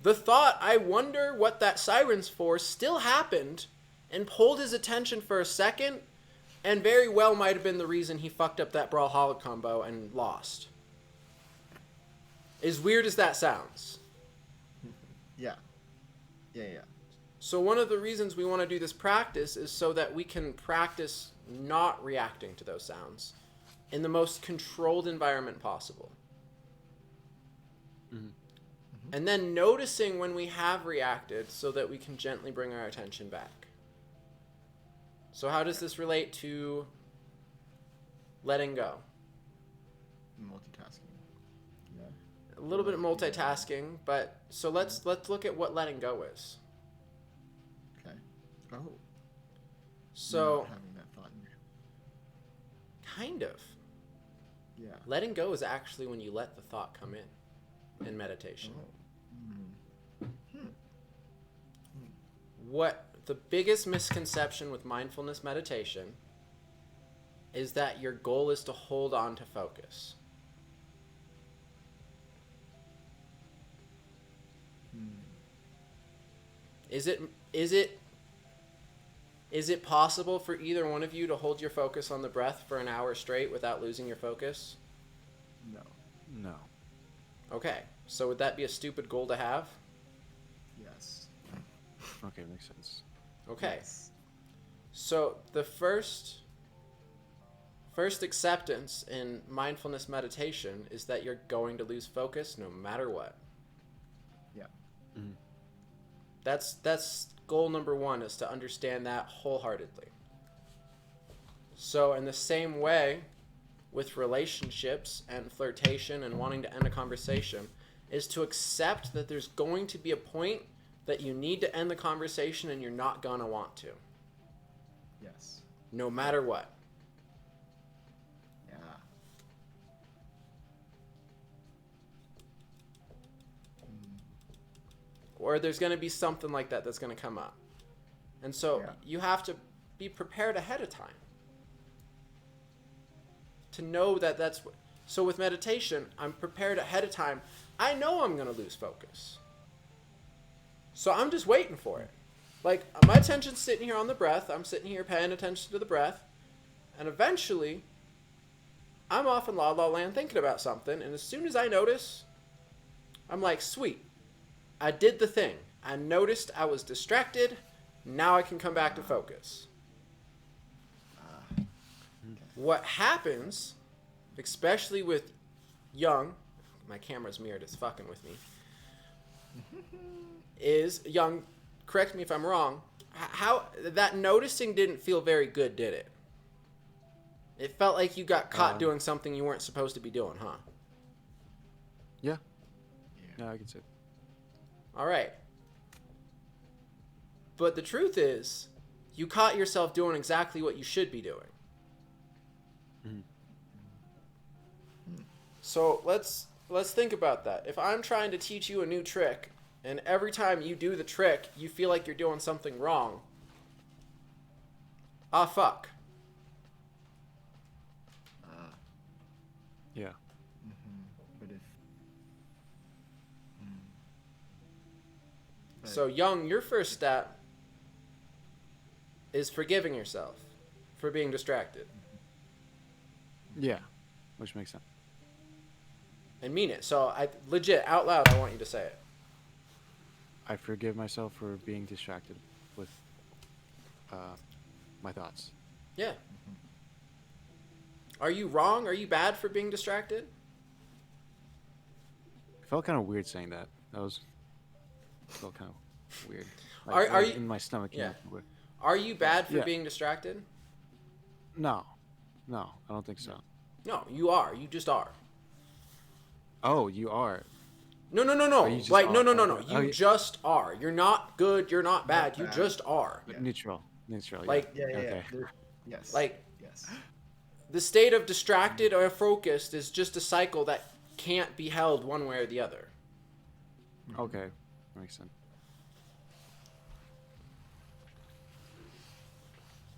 the thought, I wonder what that siren's for, still happened and pulled his attention for a second, and very well might have been the reason he fucked up that Brawlhalla combo and lost. As weird as that sounds. Yeah. Yeah. So one of the reasons we want to do this practice is so that we can practice not reacting to those sounds in the most controlled environment possible. And then noticing when we have reacted so that we can gently bring our attention back. So how does this relate to letting go? Multitasking. Yeah. A little bit of multitasking, but so let's look at what letting go is. Okay. Oh. So Not having that thought in your kind of. Yeah. Letting go is actually when you let the thought come in meditation. Oh. What the biggest misconception with mindfulness meditation is that your goal is to hold on to focus. Is it possible for either one of you to hold your focus on the breath for an hour straight without losing your focus? No. No. Okay, so would that be a stupid goal to have? Yes. Okay, makes sense. Okay. Yes. So the first acceptance in mindfulness meditation is that you're going to lose focus no matter what. Yeah. That's goal number one, is to understand that wholeheartedly. So in the same way with relationships and flirtation and wanting to end a conversation is to accept that there's going to be a point that you need to end the conversation and you're not gonna want to. Yes. No matter what. Yeah. Or there's going to be something like that that's going to come up. And so you have to be prepared ahead of time to know that that's what. So with meditation, I'm prepared ahead of time. I know I'm going to lose focus. So I'm just waiting for it. Like, my attention's sitting here on the breath. I'm sitting here paying attention to the breath. And eventually, I'm off in la la land thinking about something. And as soon as I notice, I'm like, sweet. I did the thing. I noticed I was distracted. Now I can come back to focus. What happens, especially with young, my camera's mirrored, it's fucking with me, is young, correct me if I'm wrong, how that noticing didn't feel very good, did it? It felt like you got caught doing something you weren't supposed to be doing, huh? Yeah. Yeah, I can say it. All right. But the truth is, you caught yourself doing exactly what you should be doing. Mm-hmm. So let's think about that. If I'm trying to teach you a new trick, and every time you do the trick, you feel like you're doing something wrong, fuck. Yeah. But if So young, your first step is forgiving yourself for being distracted. Yeah. Which makes sense. And mean it. So I legit, out loud, I want you to say it. I forgive myself for being distracted with my thoughts. Yeah. Are you wrong? Are you bad for being distracted? It felt kind of weird saying that. Felt kind of weird. Are you in my stomach? Yeah. Weird. Are you bad for Yeah. being distracted? No, I don't think so. No, you are. You just are. Oh, you are. No. you just Like, no. are. You Okay. just are. You're not good. You're not bad. You bad. just are. Yeah. Neutral. Like- yeah. Okay. Yes. Like, yes. the state of distracted or focused is just a cycle that can't be held one way or the other. Okay. Makes sense.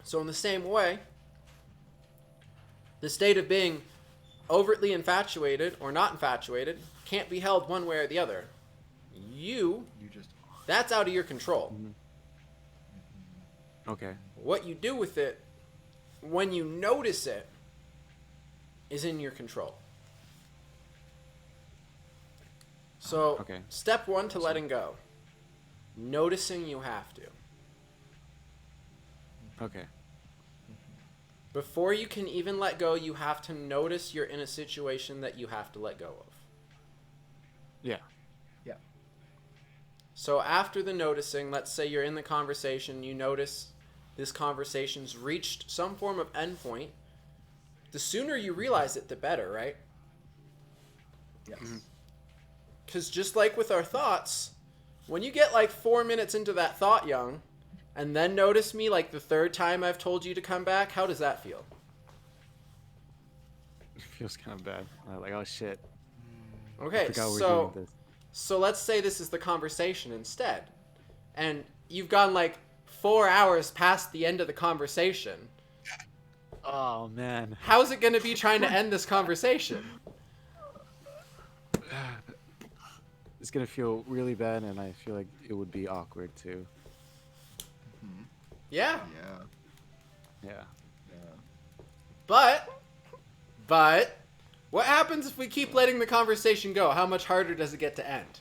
So in the same way, the state of being overtly infatuated or not infatuated can't be held one way or the other. You just That's out of your control. Okay. What you do with it when you notice it is in your control. So, Okay. step one to letting go. Noticing you have to. Okay. Before you can even let go, you have to notice you're in a situation that you have to let go of. Yeah. yeah. So after the noticing, let's say you're in the conversation, you notice this conversation's reached some form of endpoint. The sooner you realize it, the better, right? Yes. Because just like with our thoughts, when you get like 4 minutes into that thought, young, and then notice me like the third time I've told you to come back, how does that feel? It feels kind of bad. I'm like, oh shit. I Okay, forgot we were so doing this. so let's say this is the conversation instead, and you've gone like 4 hours past the end of the conversation. Oh man. How's it going to be trying to end this conversation? It's gonna feel really bad, and I feel like it would be awkward too. Yeah, Yeah. Yeah. Yeah. but what happens if we keep letting the conversation go? How much harder does it get to end?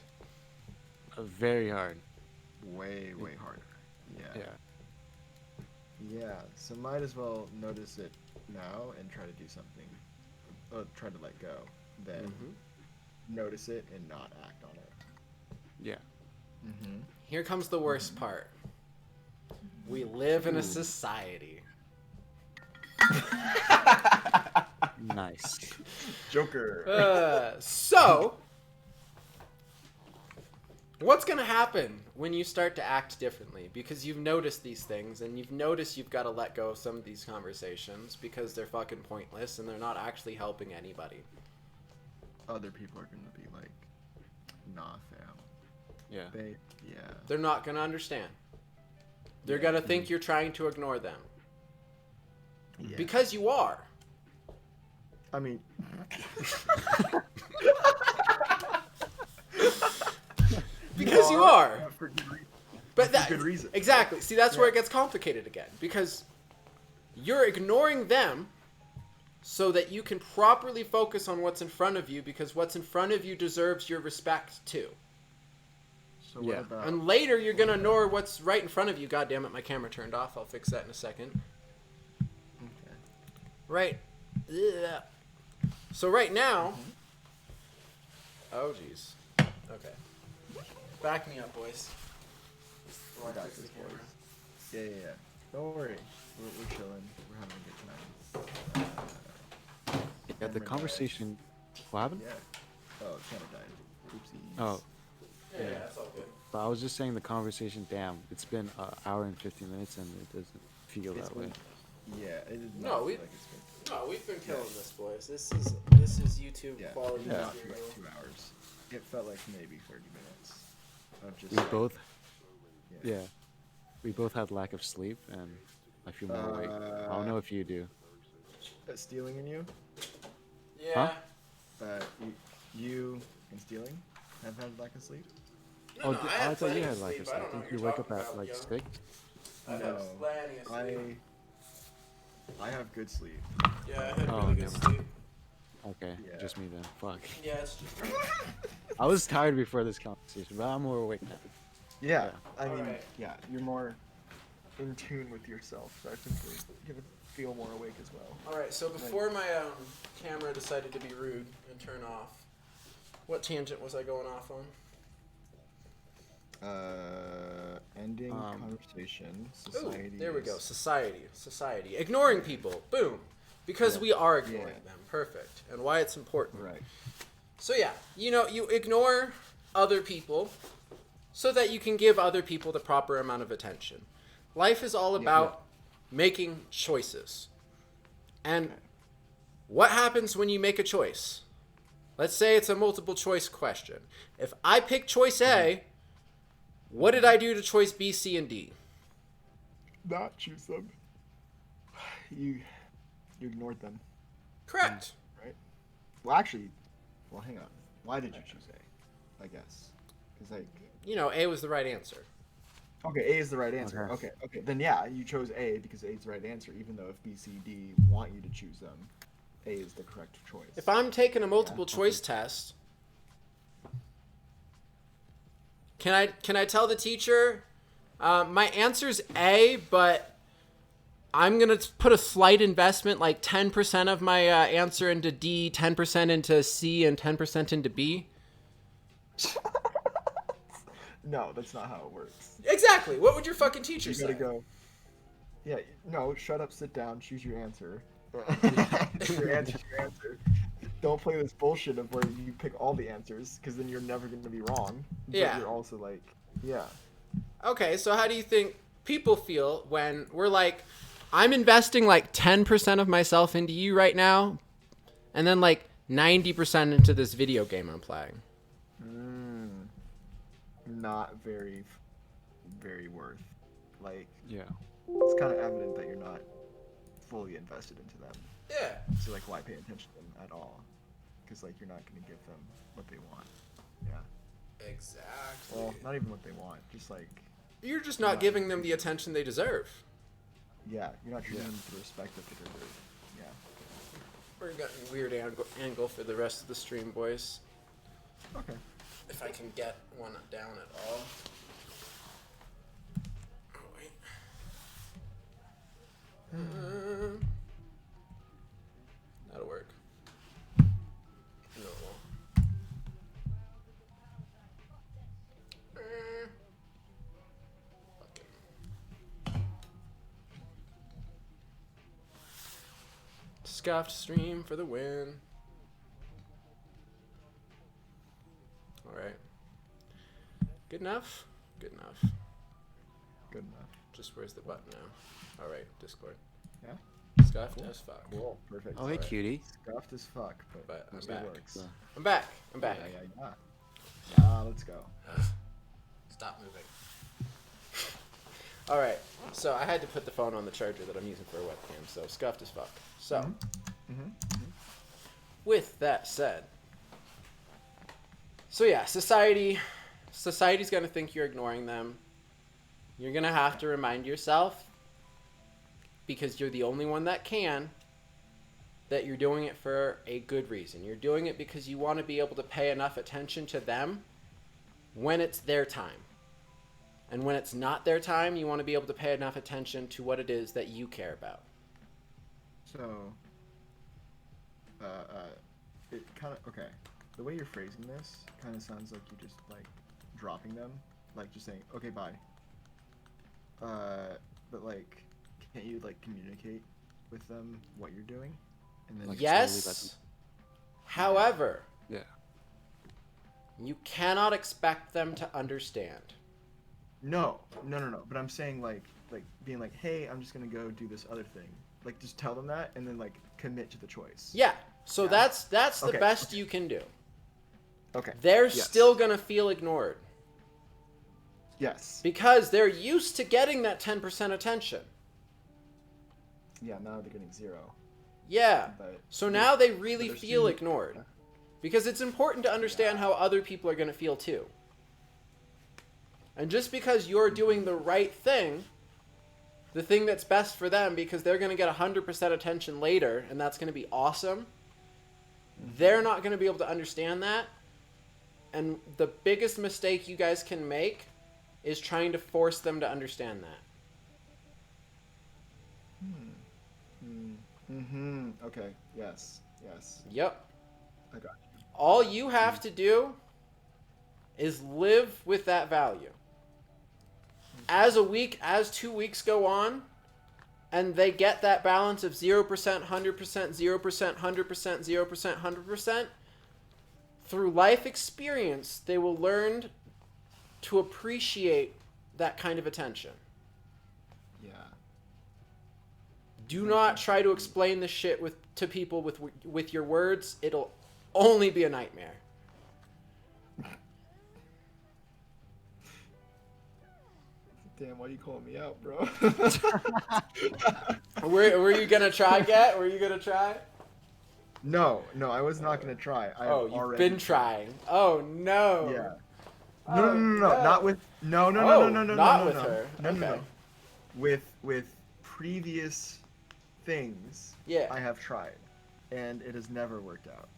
Very hard. Way harder. Yeah. Yeah. Yeah. So might as well notice it now and try to do something. Try to let go. Then notice it and not act on it. Yeah. Here comes the worst part. We live in a society. Nice. Joker. So, what's going to happen when you start to act differently? Because you've noticed these things, and you've noticed you've got to let go of some of these conversations because they're fucking pointless and they're not actually helping anybody. Other people are gonna be like, nah, fam. Yeah. Yeah. They're not going to understand. They're Yeah. going to think you're trying to ignore them. Yeah. Because you are. I mean, Because you are. for good reason. But For that good reason. Exactly. See, that's where Yeah. it gets complicated again. Because you're ignoring them so that you can properly focus on what's in front of you, because what's in front of you deserves your respect too. So what Yeah. about? And later you're gonna ignore what's right in front of you. God damn it, my camera turned off. I'll fix that in a second. Okay. Right. Ugh. So right now. Oh jeez. Okay. Back me up, boys. I got this, boys. Yeah. Don't worry. We're chilling. We're having a good time. Yeah, the Camera died. conversation. What happened? Yeah. Oh, camera died. Oopsies. Oh, Yeah, that's all good. but I was just saying the conversation. Damn, it's been an hour and 50 minutes, and it doesn't feel It's that way. been- Yeah. It did No, not feel we- like it's been. No, we've been killing this, boys. This is YouTube Yeah. quality It felt material. like 2 hours. It felt like maybe 30 minutes of just. We both, Yeah. yeah, we both had lack of sleep, and I feel more awake. I don't know if you do. Stealing in you. Yeah. Huh? You and stealing have had lack of sleep. Oh, I thought you had lack of sleep. Didn't you wake up at like 6? No, I have good sleep. Yeah, I had Oh, really good never sleep. Okay, Yeah. just me then. Fuck. Yeah, it's just. I was tired before this conversation, but I'm more awake now. Yeah, Yeah. I mean, Alright. yeah, you're more in tune with yourself, so I think you're gonna feel more awake as well. All right. So before my camera decided to be rude and turn off, what tangent was I going off on? Ending conversation. Society. Ooh, there we go. Society. Ignoring people. Boom. Because Yeah. we are ignoring Yeah. them. Perfect. And why it's important. Right. So yeah, you ignore other people so that you can give other people the proper amount of attention. Life is all about making choices. And what happens when you make a choice? Let's say it's a multiple choice question. If I pick choice A, what did I do to choice B, C, and D? Not choose them. You ignored them, Correct. right? Well, actually, hang on. Why did you choose A? I guess. Cause like. A was the right answer. Okay, A is the right answer. Okay. Okay. Then yeah, you chose A because A is the right answer, even though if B, C, D want you to choose them, A is the correct choice. If I'm taking a multiple choice test, can I tell the teacher my answer's A, but I'm gonna put a slight investment, like 10% of my answer into D, 10% into C, and 10% into B? No, that's not how it works. Exactly. What would your fucking teacher You say? gotta go. Yeah, no, shut up, sit down, choose your answer. Your answer's your answer. Don't play this bullshit of where you pick all the answers, because then you're never gonna be wrong. But Yeah. you're also like, yeah. Okay, so how do you think people feel when we're like, I'm investing like 10% of myself into you right now, and then like 90% into this video game I'm playing? Not very, very worth. Like, Yeah. it's kind of evident that you're not fully invested into them. Yeah. So like, why pay attention to them at all? Because like, you're not gonna give them what they want. Yeah. Exactly. Well, not even what they want. Just like, You're just not giving them the attention they deserve. yeah, you're not treating them with the respect that they deserve. Yeah. We're getting a weird angle for the rest of the stream, boys. Okay. If I can get one down at all. Oh, wait. That'll work. No, it won't. Fucking. Scuffed stream for the win. Alright. Good enough? Good enough. Good enough. Just where's the button now? Alright, Discord. Yeah. Scuffed Cool. as fuck. Cool. Perfect. Oh, hey, Alright. cutie. Scuffed as fuck, But I'm it back. works. I'm back. I'm back. Yeah. Yeah, let's go. Stop moving. Alright, so I had to put the phone on the charger that I'm using for a webcam, so scuffed as fuck. So, with that said, so yeah, society's gonna think you're ignoring them. You're gonna have to remind yourself, because you're the only one that can, that you're doing it for a good reason. You're doing it because you want to be able to pay enough attention to them when it's their time. And when it's not their time, you want to be able to pay enough attention to what it is that you care about. So, it kind of, okay. The way you're phrasing this kind of sounds like you're just, like, dropping them. Like, just saying, okay, bye. But, like, can't you, like, communicate with them what you're doing? And then Like, Yes. However, Yeah. you cannot expect them to understand. No. But I'm saying, like being like, hey, I'm just gonna go do this other thing. Like, just tell them that, and then, like, commit to the choice. Yeah. So Yeah. that's the Okay, best okay. you can do. Okay. They're Yes. still going to feel ignored Yes. because they're used to getting that 10% attention. Yeah, now they're getting 0. Yeah. But So now they really they're feel still- ignored. Because it's important to understand how other people are going to feel too. And just because you're doing the right thing, the thing that's best for them, because they're going to get 100% attention later, and that's going to be awesome, they're not going to be able to understand that. And the biggest mistake you guys can make is trying to force them to understand that. Okay. Yes. Yep. I got you. All you have to do is live with that value. As 2 weeks go on, and they get that balance of 0%, 100%, 0%, 100%, 0%, 100%, through life experience, they will learn to appreciate that kind of attention. Yeah. Do not try to explain this shit to people with your words. It'll only be a nightmare. Damn, why are you calling me out, bro? Were you gonna try yet? Were you gonna try? No, I was not gonna try. Oh, you've been trying. Oh no. Yeah. Oh, No, not with. No, not with her. No. Okay. With previous things. Yeah. I have tried, and it has never worked out,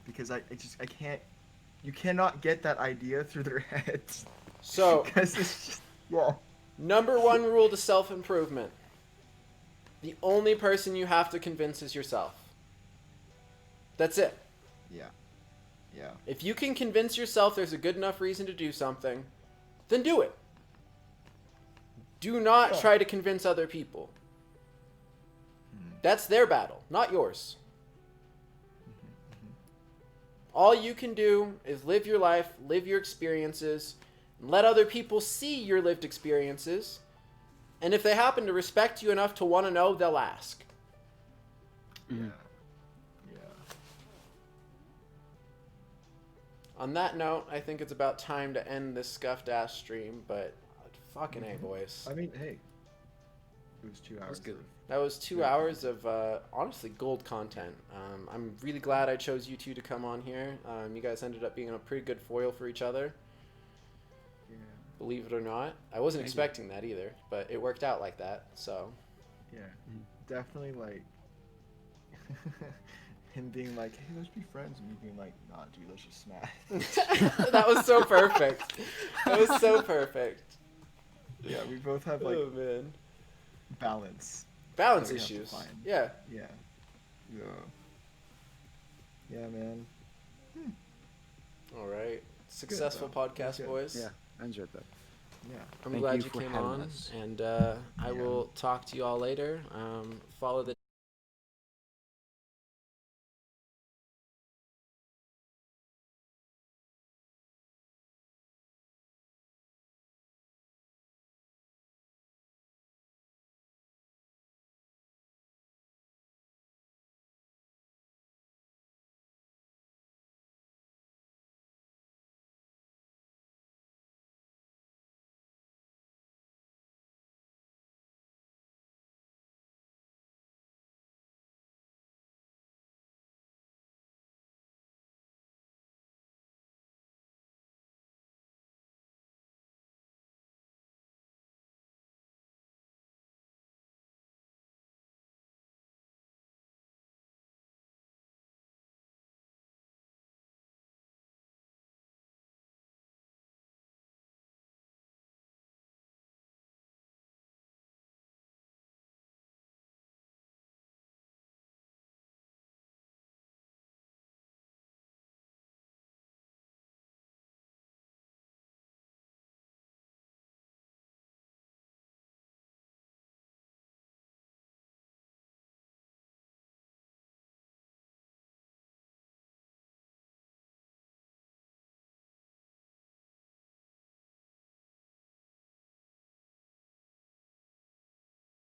because I can't. You cannot get that idea through their heads. So, Because it's just yeah. number one rule to self-improvement. The only person you have to convince is yourself. That's it. Yeah. If you can convince yourself there's a good enough reason to do something, then do it. Do not Yeah. try to convince other people. That's their battle, not yours. All you can do is live your life, live your experiences, and let other people see your lived experiences. And if they happen to respect you enough to want to know, they'll ask. Yeah. On that note, I think it's about time to end this scuffed ass stream, but fucking A, boys. I mean, hey. It was 2 hours. good. That was 2 hours of, honestly, gold content. I'm really glad I chose you two to come on here. You guys ended up being a pretty good foil for each other, Yeah. believe it or not. I wasn't Thank you. expecting that either, but it worked out like that, so. Yeah. Definitely, like, him being like, hey, let's be friends, and me being like, nah, dude, let's just smash. That was so perfect. That was so perfect. Yeah, we both have, like, Oh, man. balance. Balance that we have to issues. find. Yeah. Yeah. Yeah, man. All right. Successful though. podcast, Good. boys. Yeah, I enjoyed that. Yeah. I'm Thank glad you you for came having on, us. and I will talk to you all later. Follow the